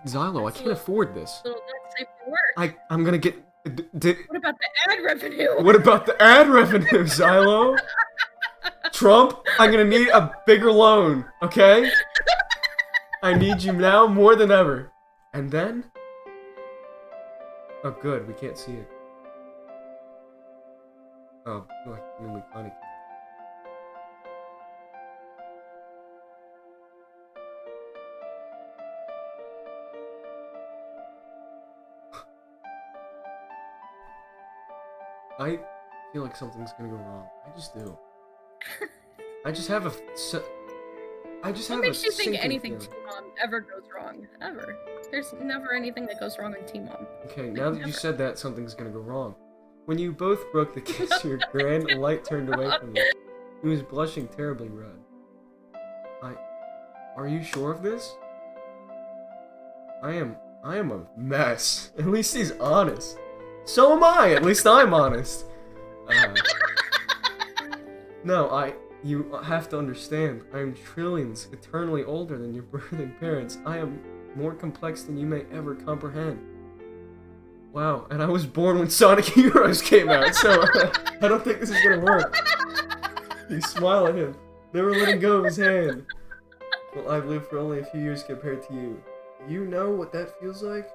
Xylo, I can't afford this. So that's safe for work. I'm gonna get... What about the ad revenue? What about the ad revenue, Xylo? Trump, I'm gonna need a bigger loan, okay? I need you now more than ever. And then? Oh, good, we can't see it. Oh, I mean, we kinda can. I feel like something's gonna go wrong. I just do. I just have a. What makes you think anything T-Mom ever goes wrong? Ever. There's never anything that goes wrong in T-Mom. Okay, now that you said that, something's gonna go wrong. When you both broke the kiss, your grand light turned away from you. He was blushing terribly red. Are you sure of this? I am a mess. At least he's honest. So am I! At least I'm honest. No, you have to understand. I am trillions eternally older than your birthing parents. I am more complex than you may ever comprehend. Wow, and I was born when Sonic Heroes came out, so I don't think this is gonna work. You smile at him, never letting go of his hand. Well, I've lived for only a few years compared to you. You know what that feels like?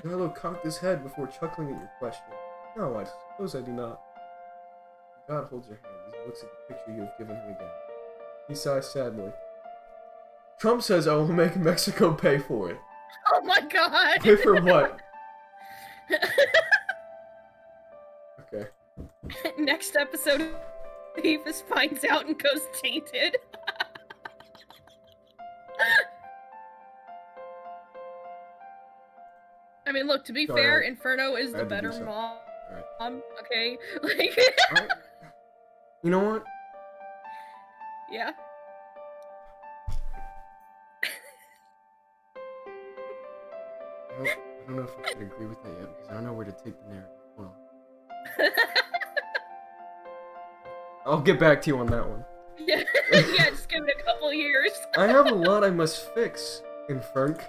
Carlo cocked his head before chuckling at your question. No, I suppose I do not. God holds your hand as he looks at the picture you have given him again. He sighs sadly. Trump says I will make Mexico pay for it. Oh my god! Pay for what? Okay. Next episode, Beavis finds out and goes tainted. I mean, look, to be fair, Inferno is the better mom. Right. Okay? Like... Right. You know what? Yeah? I don't know if I should agree with that yet, because I don't know where to take the narrative. Hold on. I'll get back to you on that one. Yeah, yeah, just give it a couple years. I have a lot I must fix, Infernk.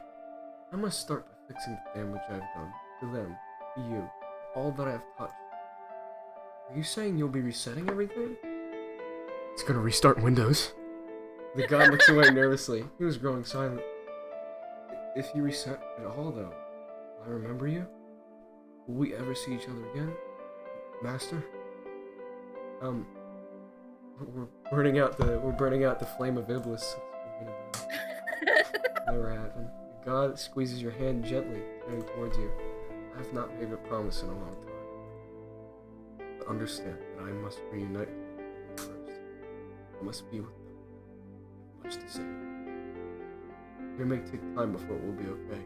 I must start by fixing the damage I've done. To them, to you, all that I've touched. Are you saying you'll be resetting everything? It's gonna restart Windows. The god looks away nervously. He was growing silent. If you reset it all, though, will I remember you? Will we ever see each other again? Master? We're burning out the flame of Iblis. Never happened. The god squeezes your hand gently, turning towards you. I have not made a promise in a long time. But understand that I must reunite with them first. I must be with them. I have much to say. It may take time before it will be okay.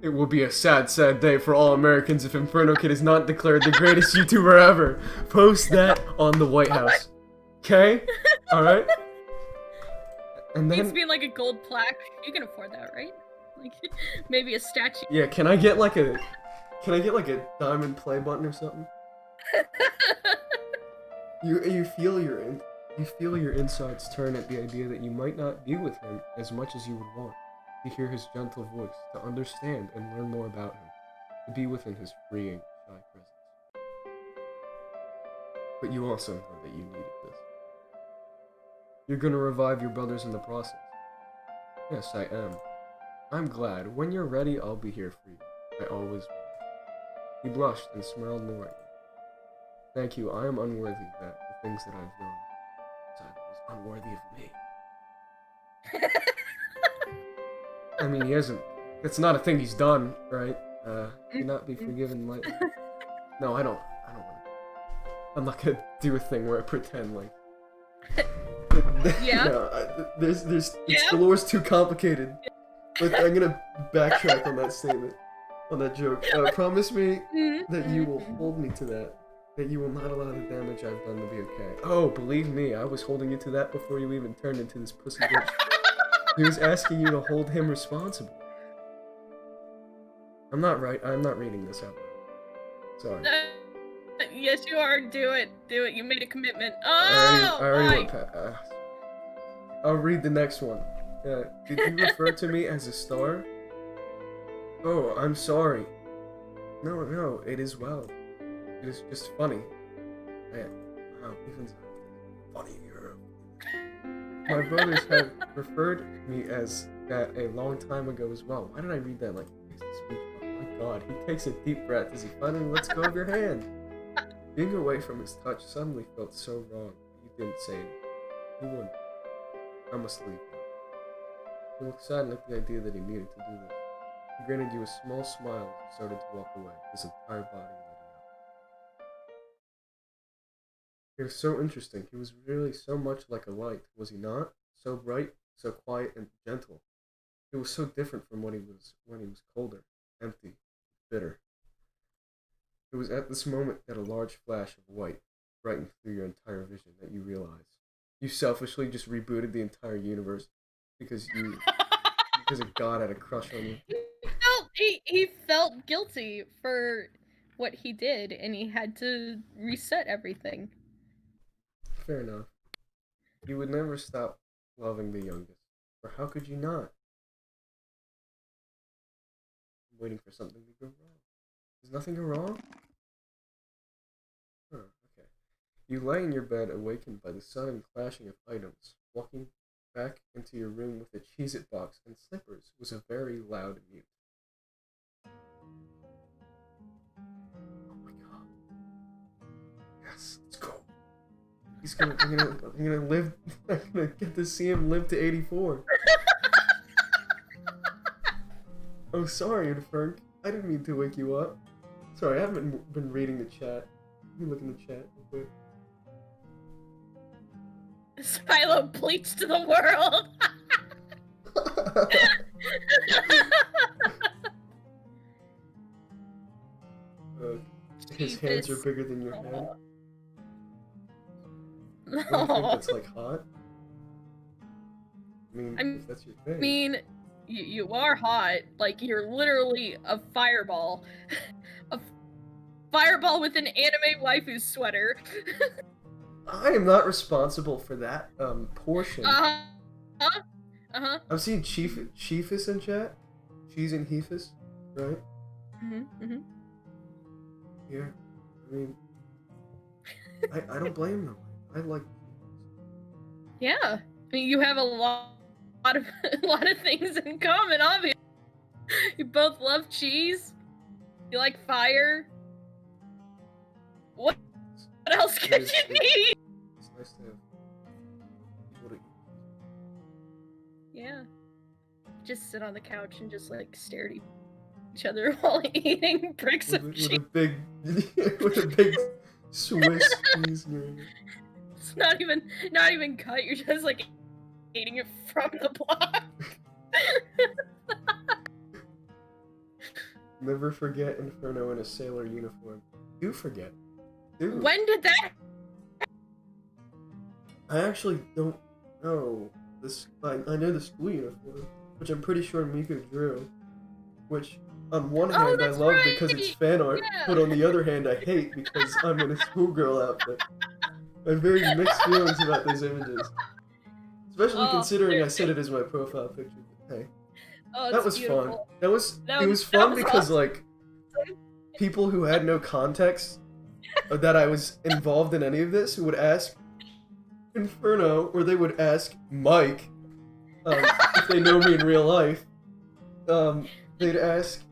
It will be a sad, sad day for all Americans if Inferno Kid is not declared the greatest YouTuber ever. Post that on the White House. Okay? Alright? And then... Needs to be like a gold plaque. You can afford that, right? Like, maybe a statue. Yeah, can I get like a diamond play button or something? You feel your insides turn at the idea that you might not be with him as much as you would want. To hear his gentle voice, to understand and learn more about him, to be within his freeing, shy presence. But you also know that you needed this. You're gonna revive your brothers in the process. Yes, I am. I'm glad. When you're ready, I'll be here for you. I always will. He blushed and smiled more at you. Thank you, I am unworthy of that, the things that I've done. Silent was unworthy of me. I mean, he hasn't. It's not a thing he's done, right? Cannot be forgiven lightly. No, I don't want to. I'm not gonna do a thing where I pretend like. Yeah. No, the lore's too complicated. But I'm gonna backtrack on that statement, on that joke. Promise me that you will hold me to that. That you will not allow the damage I've done to be okay. Oh, believe me, I was holding you to that before you even turned into this pussy bitch. He was asking you to hold him responsible. I'm not reading this out loud. Sorry. Yes, you are. Do it. Do it. You made a commitment. Oh, I already went past. I'll read the next one. Did you refer to me as a star? Oh, I'm sorry. No, it is well. It is just funny. Wow, even funnier. My brothers have referred me as that a long time ago as well. Why did I read that like a speech? Oh my god, he takes a deep breath as he finally lets go of your hand. Being away from his touch suddenly felt so wrong. You didn't say it. You wouldn't. I must leave now. He looked saddened at the idea that he needed to do this. He granted you a small smile as he started to walk away, his entire body lighting up. It was so interesting. He was really so much like a light, was he not? So bright, so quiet and gentle. It was so different from what he was when he was colder, empty, bitter. It was at this moment that a large flash of white brightened through your entire vision that you realized. You selfishly just rebooted the entire universe because a god had a crush on you. He felt guilty for what he did, and he had to reset everything. Fair enough. You would never stop loving the youngest, or how could you not? waiting for something to go wrong. Does nothing go wrong? Huh, okay. You lie in your bed, awakened by the sudden clashing of items. Walking back into your room with a Cheez-It box and slippers was a very loud mute. Oh my god. Yes, let's go. I'm gonna live. I'm gonna get to see him live to 84. Oh, sorry, Infernk. I didn't mean to wake you up. Sorry, I haven't been reading the chat. Let me look in the chat real quick. Silo bleached the world. His hands are bigger than your head. No. I don't think that's like hot. I mean, if that's your thing. I mean, you are hot. Like, you're literally a fireball. A fireball with an anime waifu sweater. I am not responsible for that portion. I've seen Chiefus in chat. Cheese and Heefus, right? Yeah. I mean, I don't blame them. I like. Yeah, I mean, you have a lot of things in common. Obviously, you both love cheese. You like fire. What else could you need? It's nice to have people to eat. Yeah, just sit on the couch and just like stare at each other while eating bricks of cheese. With a big Swiss cheese in your hand. It's not even cut. You're just like eating it from the block. Never forget Inferno in a sailor uniform. Do forget. Do. When did that? I actually don't know this. I know the school uniform, which I'm pretty sure Miko drew. Which, on one hand, I love because it's fan art, but on the other hand, I hate because I'm in a schoolgirl outfit. I have very mixed feelings about those images. Especially considering I set it as my profile picture. Hey. Oh, that was beautiful. fun. It was fun because, like, people who had no context that I was involved in any of this would ask Inferno, or they would ask Mike, if they know me in real life, they'd ask,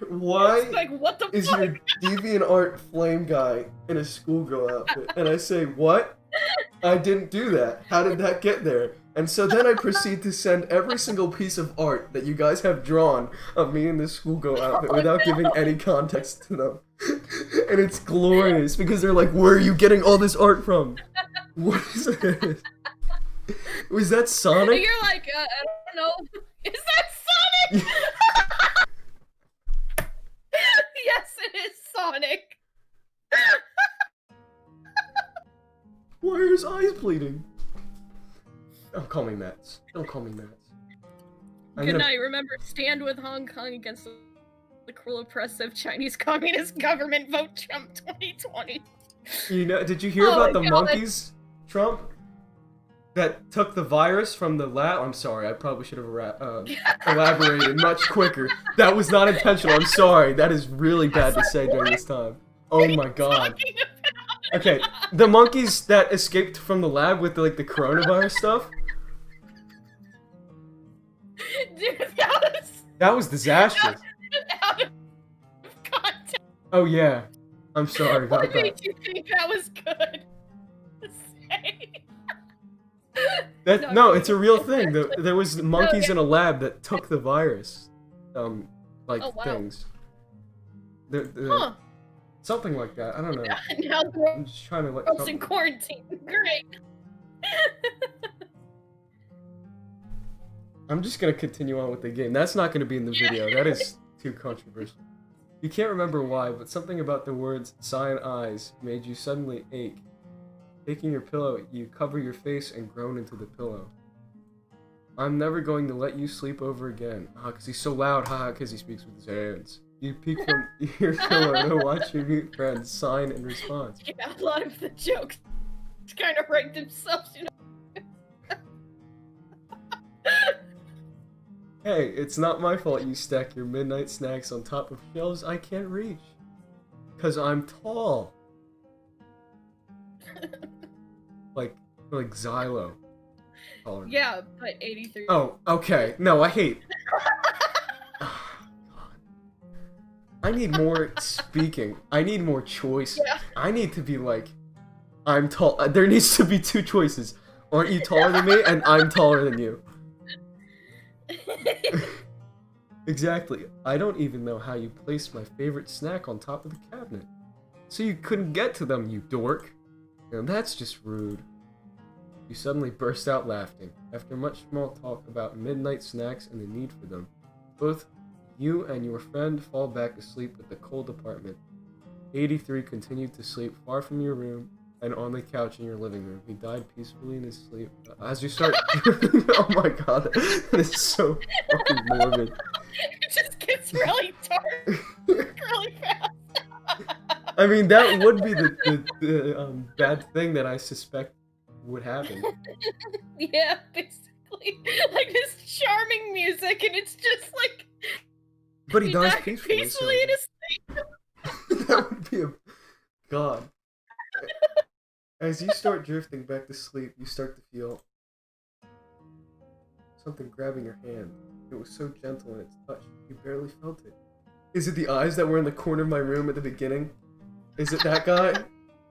why like, what the is fuck? your DeviantArt flame guy in a schoolgirl outfit? And I say, what? I didn't do that. How did that get there? And so then I proceed to send every single piece of art that you guys have drawn of me in this schoolgirl outfit without giving any context to them. And it's glorious because they're like, where are you getting all this art from? What is it? Was that Sonic? You're like, I don't know. Is that Sonic? Yes, it is Sonic. Why are his eyes bleeding? Don't call me Mats. Don't call me Mats. Good night. Remember, stand with Hong Kong against the cruel, oppressive Chinese Communist government. Vote Trump 2020. You know, did you hear about the monkeys, Trump? That took the virus from the lab? I'm sorry, I probably should have elaborated much quicker. That was not intentional, I'm sorry. That is really bad to say during this time. Oh my god. Okay, the monkeys that escaped from the lab with the coronavirus stuff? Dude, that was disastrous. Out of context. Oh yeah. I'm sorry about What that. made you think that was good to say? No, it's a real thing. There was monkeys in a lab that took the virus. Things. Huh. Something like that. I don't know. Now the I'm just trying to world's in quarantine. Great. I'm just gonna continue on with the game. That's not gonna be in the video. That is too controversial. You can't remember why, but something about the words "cyan eyes" made you suddenly ache. Taking your pillow, you cover your face and groan into the pillow. I'm never going to let you sleep over again. Cause he's so loud, cause he speaks with his hands. You peek from your pillow to watch your mute friends sign in response. Yeah, a lot of the jokes kind of write themselves, you know. Hey, it's not my fault you stack your midnight snacks on top of shelves I can't reach. 'Cause I'm tall. like Xylo. Taller. Yeah, but 83. Oh, okay. No, I hate. I need more speaking. I need more choice. Yeah. I need to be like, I'm tall. There needs to be two choices. Aren't you taller than me? And I'm taller than you. Exactly. I don't even know how you placed my favorite snack on top of the cabinet. So you couldn't get to them, you dork. And that's just rude. You suddenly burst out laughing. After much small talk about midnight snacks and the need for them, both you and your friend fall back asleep at the cold apartment. 83 continued to sleep far from your room and on the couch in your living room. He died peacefully in his sleep. As you start... Oh my god, this is so fucking morbid. It just gets really dark really fast. I mean, that would be the bad thing that I suspect would happen. Yeah, basically. Like this charming music, and it's just like... But he dies died peacefully, peacefully in his sleep. That would be a... God. As you start drifting back to sleep, you start to feel something grabbing your hand. It was so gentle in its touch, you barely felt it. Is it the eyes that were in the corner of my room at the beginning? Is it that guy?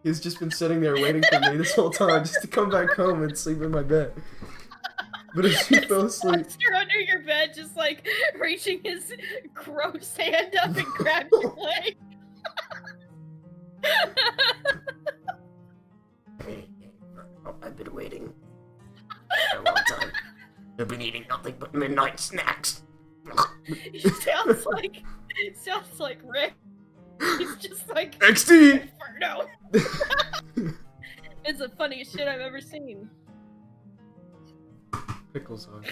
He's just been sitting there waiting for me this whole time just to come back home and sleep in my bed. But as you fell asleep... Monster under your bed, just like reaching his gross hand up and grab your leg. I've been waiting for a long time. I've been eating nothing but midnight snacks. sounds like Rick. He's just like XD! Inferno. It's the funniest shit I've ever seen. Pickles on.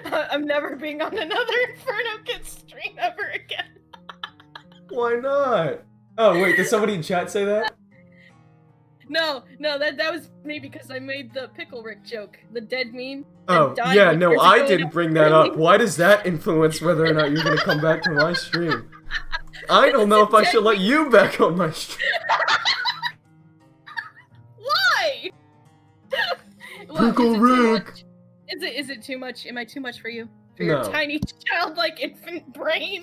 I'm never being on another Inferno Kids stream ever again. Why not? Oh wait, did somebody in chat say that? No, that was me because I made the Pickle Rick joke, the dead meme. Oh, died yeah, years no, ago I and didn't bring that up. Why does that influence whether or not you're gonna come back to my stream? I don't know if I should let you back on my stream. Why? Pickle is it too Rick! much? Is it too much? Am I too much for you? For No. your tiny childlike infant brain?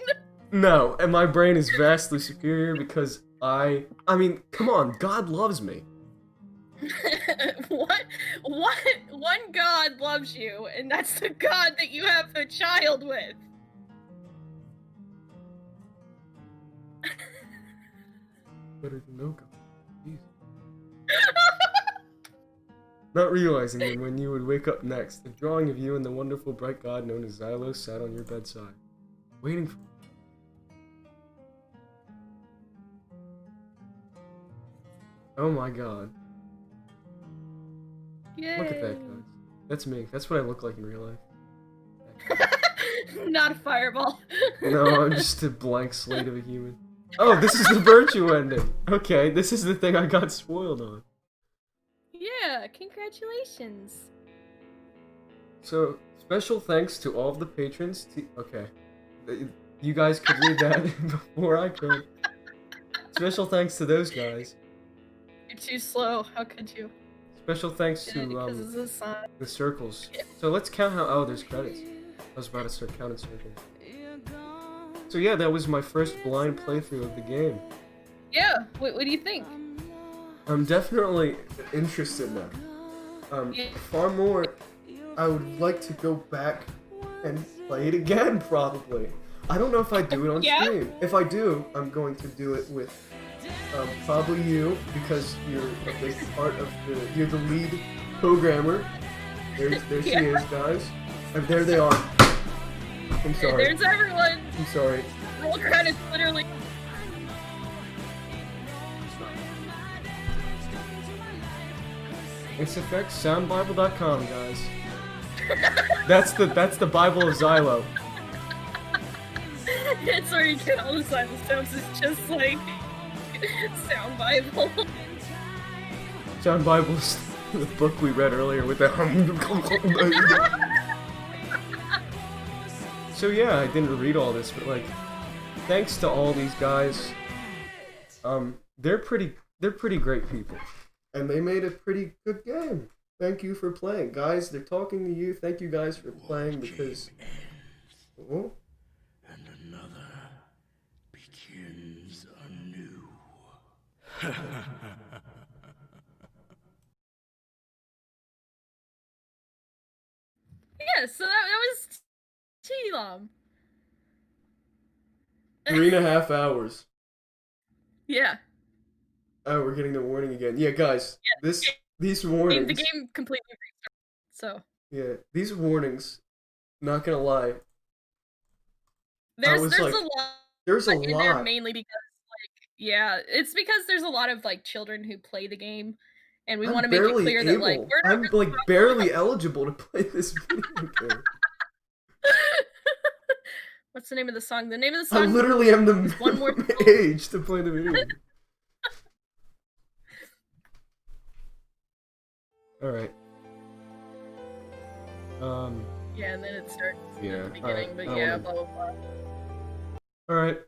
No, and my brain is vastly superior because I mean, come on, God loves me. One god loves you, and that's the god that you have a child with. Better than no God. Jeez. Not realizing that when you would wake up next, a drawing of you and the wonderful bright god known as Xylo sat on your bedside, waiting for you. Oh my god. Yay. Look at that, guys. That's me. That's what I look like in real life. Not a fireball. No, I'm just a blank slate of a human. Oh, this is the virtue ending. Okay, this is the thing I got spoiled on. Yeah, congratulations. So, special thanks to all of the patrons. Okay, you guys could read that before I could. Special thanks to those guys. You're too slow. How could you? Special thanks Because to it's a sign. the circles. So let's count how. Oh, there's credits. I was about to start counting circles. So yeah, that was my first blind playthrough of the game. Yeah. What do you think? I'm definitely interested now. Yeah. Far more. I would like to go back and play it again, probably. I don't know if I do it on Yeah? stream. If I do, I'm going to do it with probably you, because you're a big part of you're the lead programmer. There she Yeah. is, guys. And there they are. I'm sorry. There's everyone. I'm sorry. Roll credits, literally. It's effectssoundbible.com, guys. That's the Bible of Xylo. It's where you get all the silent sounds. It's just like sound Bible. Sound Bible's the book we read earlier with the So yeah, I didn't read all this, but like, thanks to all these guys. They're pretty great people, and they made a pretty good game. Thank you for playing, guys. They're talking to you. Thank you guys for playing because. Oh. And another begins anew. Yeah, so that was T-Lom. 3.5 hours. Yeah. Oh, we're getting the warning again. Yeah, guys, Yeah, these warnings. The game completely restarted, so. Yeah, these warnings. Not gonna lie. There's like, a lot. There's a in there lot. mainly because, like, yeah, it's because there's a lot of like children who play the game, and we want to make it clear that like we're not I'm really like barely eligible to play this video game. What's the name of the song? The name of the I song. literally am the One More age to play the video game. All right. Yeah, and then it starts Yeah, at the beginning, alright, but I yeah, wanna- blah blah blah. All right.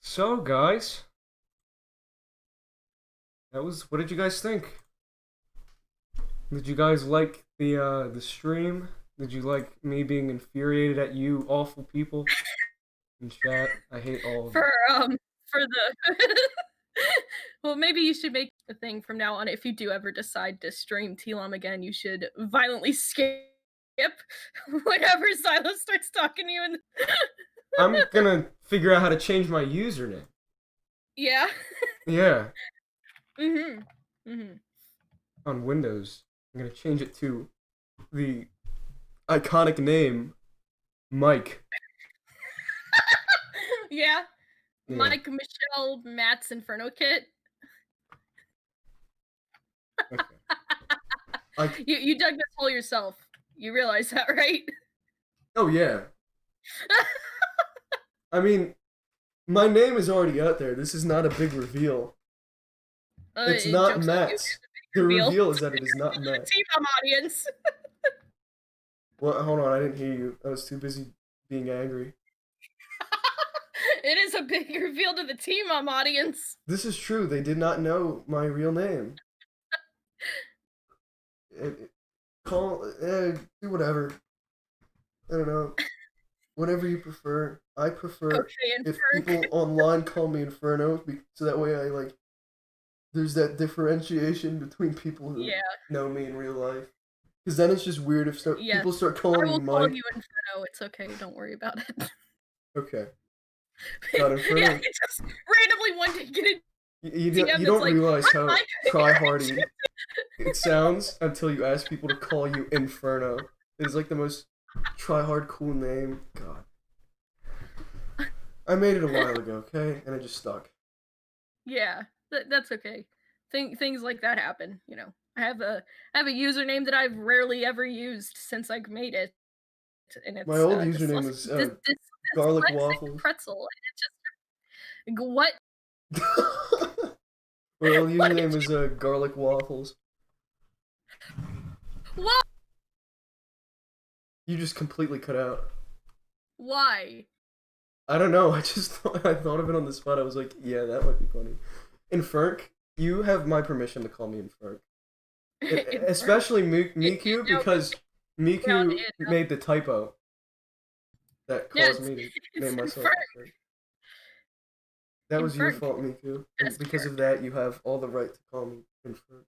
So, guys, that was. What did you guys think? Did you guys like the stream? Did you like me being infuriated at you awful people in chat? I hate all of you. For the well, maybe you should make a thing from now on. If you do ever decide to stream T-Lom again, you should violently skip whenever Silas starts talking to you. And I'm gonna figure out how to change my username. yeah. Yeah, Mm-hmm. on Windows. I'm gonna change it to the iconic name, Mike. Yeah. Yeah. Mike, Michelle, Matt's Inferno Kit. Okay. You dug this hole yourself. You realize that, right? Oh yeah. I mean, my name is already out there. This is not a big reveal. It's not joke's on you, Matt's. it's a The big reveal. reveal is that it is not To Matt. the T-Mom audience. Well, hold on, I didn't hear you. I was too busy being angry. It is a big reveal to the T-Mom audience. This is true. They did not know my real name. Do whatever. I don't know. Whatever you prefer. I prefer Okay, if Infern. people online call me Inferno, so that way I like. There's that differentiation between people who Yeah. know me in real life. Because then it's just weird if Yes. people start I calling will me call Mike. you Inferno. It's okay. Don't worry about it. Okay. Got Inferno. Yeah, you just randomly one day get it. You DM don't that's like, realize "I'm how Mike." try-hardy it sounds until you ask people to call you Inferno. It's like the most try-hard cool name. God. I made it a while ago, okay? And it just stuck. Yeah, that's okay. Things like that happen, you know. I have a username that I've rarely ever used since I made it, and it's My old username was Garlic dyslexic Waffles. pretzel. And it just what? My old What? username is Garlic Waffles. What? You just completely cut out. Why? I don't know. I thought of it on the spot. I was like, yeah, that might be funny. Inferk, you have my permission to call me Inferk. Especially Miku, no, because Miku Ground it up. made the typo that Yeah, caused me to it's name myself Inferk. Inferk. That was your Inferk. fault, Miku. And Best because of that, you have all the right to call me Inferk.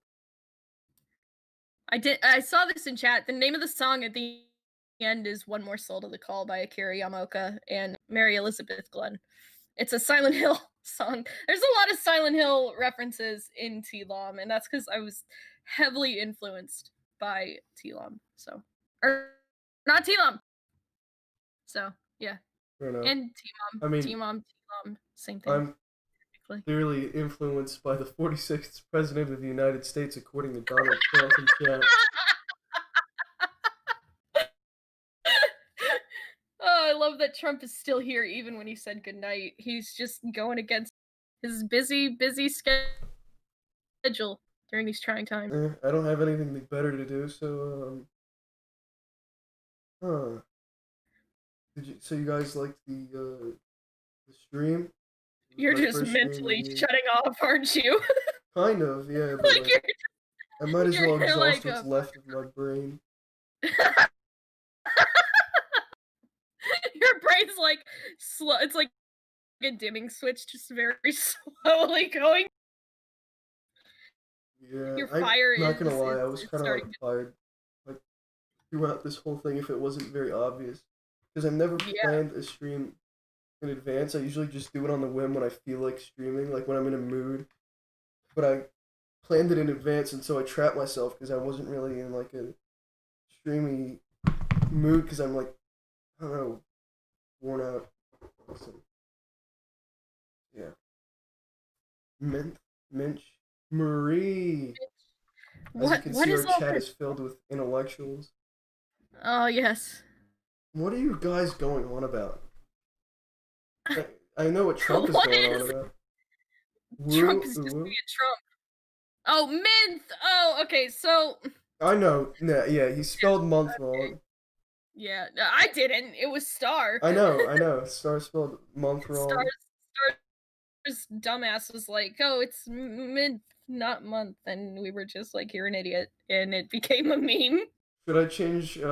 I saw this in chat. The name of the song at the end is One More Soul to the Call by Akira Yamaoka and Mary Elizabeth Glenn. It's a Silent Hill song. There's a lot of Silent Hill references in T-Lom, and that's because I was heavily influenced by T-Lom. So, or not T-Lom. So, yeah. Fair enough. And T-Mom. I mean, T-Mom, same thing. I'm technically. clearly influenced by the 46th President of the United States, according to Donald Trump in chat. Oh, I love that Trump is still here even when he said goodnight. He's just going against his busy schedule during these trying times. I don't have anything better to do, so, So you guys liked the stream? It was You're my just first stream mentally with you. shutting off, aren't you? Kind of, yeah, but Like I might as well you're exhaust like what's left of my brain. your brain's like slow. It's like a dimming switch, just very slowly going. Yeah, Your I'm fire not gonna is lie, I was it's kind of like starting to. fired like throughout this whole thing if it wasn't very obvious, because I've never Yeah. planned a stream in advance. I usually just do it on the whim when I feel like streaming, like when I'm in a mood. But I planned it in advance, and so I trapped myself because I wasn't really in like a streamy mood because I'm like, I don't know, worn out. So, yeah. Minch, Marie. As you What can what see, our is all chat this? is filled with intellectuals. Oh yes. What are you guys going on about? I know what Trump is What going is- on about. Trump Woo, is just woo. being Trump. Oh, Minth. Oh, okay. So I know. Nah, yeah, he spelled month wrong. yeah, no, I didn't. It was Star. I know. Star spelled month wrong. Star's dumbass was like, "Oh, it's Minth, not month," and we were just like, "You're an idiot," and it became a meme. Should I change should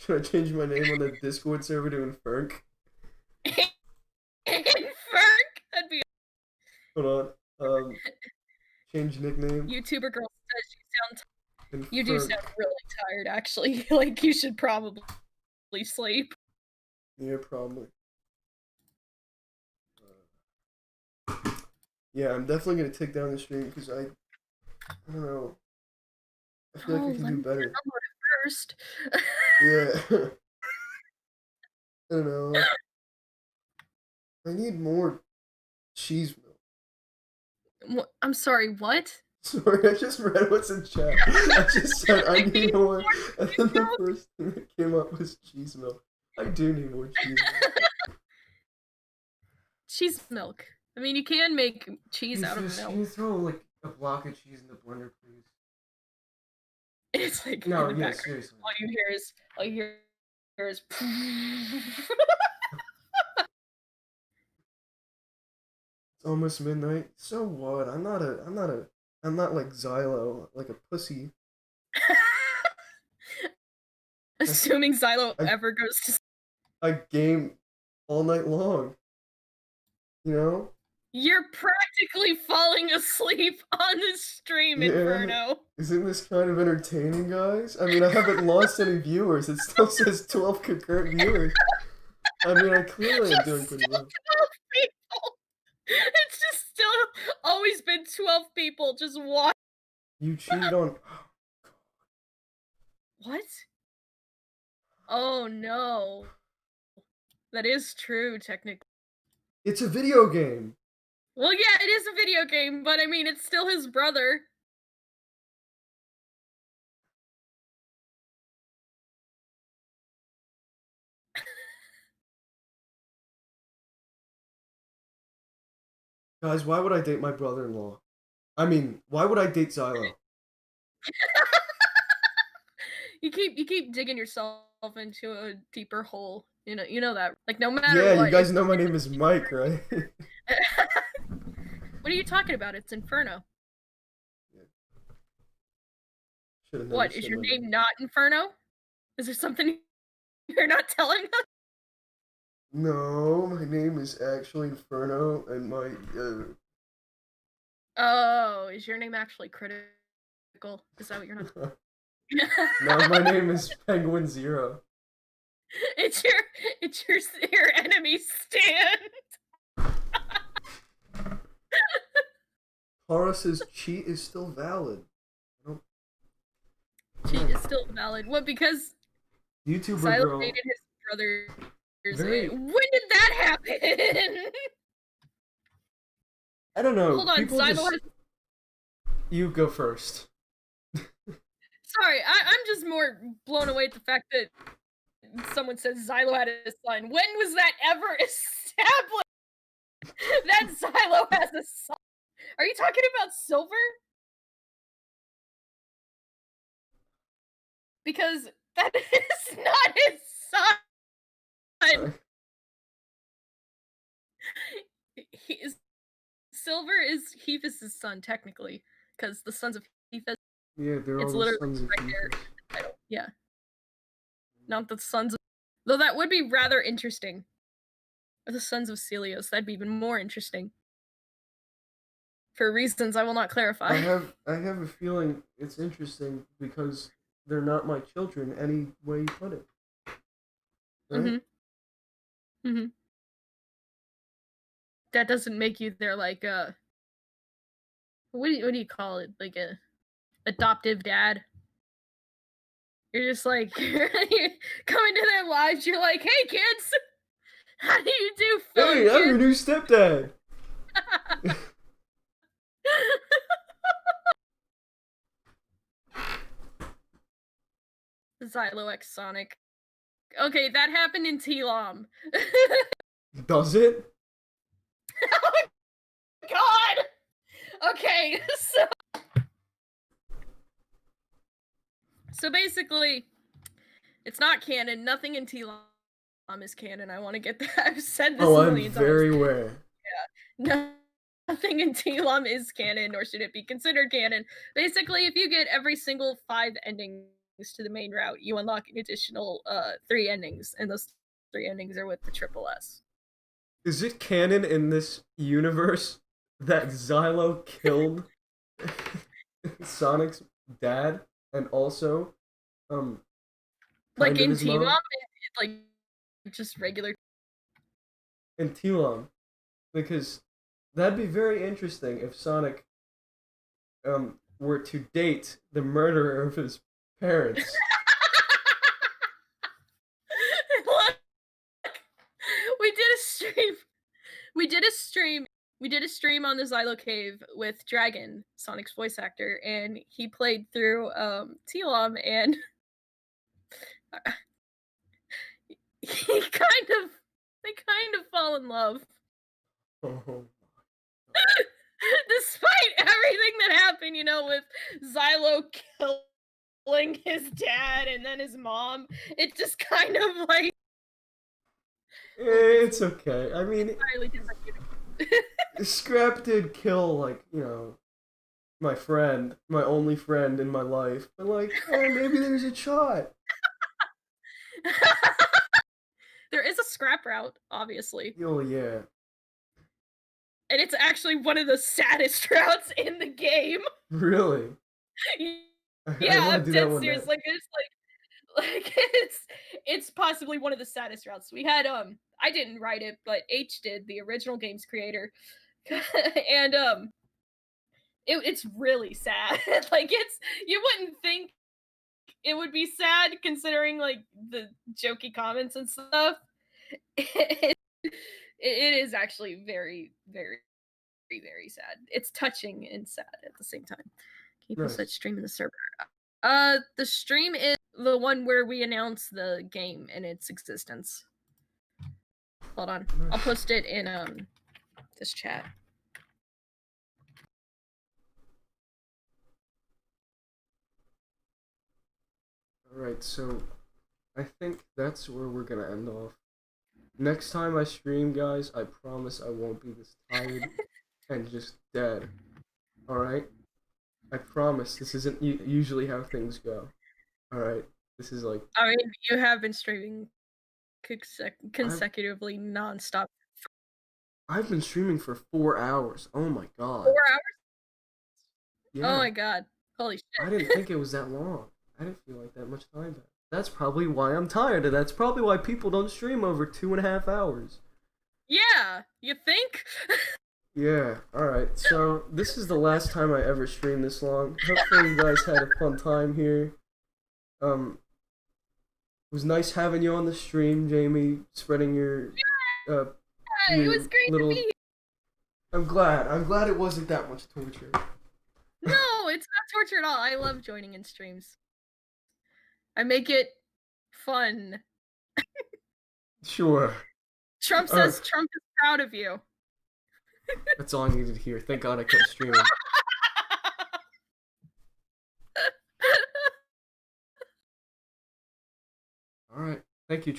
I change my name on the Discord server to Infernk? And Ferg, that'd be Hold on. Change nickname. YouTuber girl says Infernk. you do sound really tired. Actually, like you should probably sleep. Yeah, probably. Yeah, I'm definitely gonna take down the stream because I don't know. I feel like I can let do me better. download it first. Yeah. I don't know. I need more cheese milk. I'm sorry. What? Sorry, I just read what's in chat. I just said I need more, and then the first thing that came up was cheese milk. I do need more cheese milk. Cheese milk. I mean, you can make cheese out of Can milk. you throw like a block of cheese in the blender, please? It's like No, in the yeah, background. seriously. All you hear is It's almost midnight. So what? I'm not like Xylo, like a pussy. Assuming Xylo I- ever goes to. I game all night long. You know? You're practically falling asleep on the stream, Yeah. Inferno. Isn't this kind of entertaining, guys? I mean, I haven't lost any viewers. It still says 12 concurrent viewers. I mean, I clearly am doing pretty well. 12 people. It's just still always been 12 people just watching. You cheated on. What? Oh no. That is true, technically. It's a video game. Well, yeah, it is a video game, but I mean, it's still his brother. Guys, why would I date my brother-in-law? I mean, why would I date Xylo? You keep digging yourself into a deeper hole. You know that. Like no matter Yeah, what. you guys know my name is Mike, right? What are you talking about? It's Inferno. Should've never What said is your my name? Not Inferno? Is there something you're not telling us? No, my name is actually Inferno, and my Oh, is your name actually critical? Is that what you're not? no, my name is Penguin Zero. It's your enemy stand. Tara says cheat is still valid. Cheat is still valid. What? Because YouTuber Xylo girl. dated his brother's. Very- When did that happen? I don't know. Hold on, people Xylo just... has. You go first. Sorry, I'm just more blown away at the fact that someone says Xylo had a son. When was that ever established? That Xylo has a son. Are you talking about Silver? Because that is not his son. He is Silver is Hephaestus' son technically, because the sons of Hephaestus. Yeah, they're all It's the literally sons of right there. Hephaestus. Yeah, not the sons of. Though that would be rather interesting. Or the sons of Celios. That'd be even more interesting. For reasons I will not clarify. I have a feeling it's interesting because they're not my children any way you put it. Right? That doesn't make you their like what do you call it? Like a adoptive dad. You're just like you're coming to their lives, you're like, hey kids! How do you do, Philip? Hey, I'm your new stepdad! Xylo X Sonic. Okay, that happened in T-Lom. Does it? Oh my god! Okay, so basically, it's not canon. Nothing in T-Lom is canon. I want to get that. I've said this a million I'm very times. aware. Yeah. Nothing in T-Lom is canon, nor should it be considered canon. Basically, if you get every single 5 endings to the main route, you unlock an additional 3 endings, and those 3 endings are with the triple S. Is it canon in this universe that Xylo killed Sonic's dad and also like in his mom? T-Lom, like just regular In T-Lom, because that'd be very interesting if Sonic were to date the murderer of his parents. Look, we did a stream. We did a stream on the Xylo Cave with Dragon, Sonic's voice actor, and he played through T-Lom, and they kind of fall in love. Oh. Despite everything that happened, you know, with Xylo killing his dad and then his mom, it just kind of like It's okay. I mean, entirely consecutive. Scrap did kill, like, you know, my friend, my only friend in my life. But, like, oh, maybe there's a shot. There is a scrap route, obviously. Oh, yeah. And it's actually one of the saddest routes in the game. Really? Yeah, I'm do that dead one serious. day. Like it's possibly one of the saddest routes. We had I didn't write it, but H did, the original game's creator. And it's really sad. Like you wouldn't think it would be sad considering like the jokey comments and stuff. It is actually very, very, very sad. It's touching and sad at the same time. Can you post that stream in the server? The stream is the one where we announce the game and its existence. Hold on. I'll post it in this chat. Alright, so I think that's where we're gonna end off. Next time I stream, guys, I promise I won't be this tired and just dead. Alright? I promise this isn't usually how things go. Alright? This is like... I mean, you have been streaming consecutively non-stop. I've been streaming for 4 hours. Oh my god. 4 hours? Yeah. Oh my god. Holy shit. I didn't think it was that long. I didn't feel like that much time passed. That's probably why I'm tired, and that's probably why people don't stream over 2.5 hours. Yeah, you think? Yeah, alright. So, this is the last time I ever streamed this long. Hopefully you guys had a fun time here. It was nice having you on the stream, Jamie, spreading your... it was great to be here. I'm glad it wasn't that much torture. No, it's not torture at all. I love joining in streams. I make it fun. Sure. Trump says Trump is proud of you. That's all I needed to hear. Thank God I kept streaming. Alright. Thank you.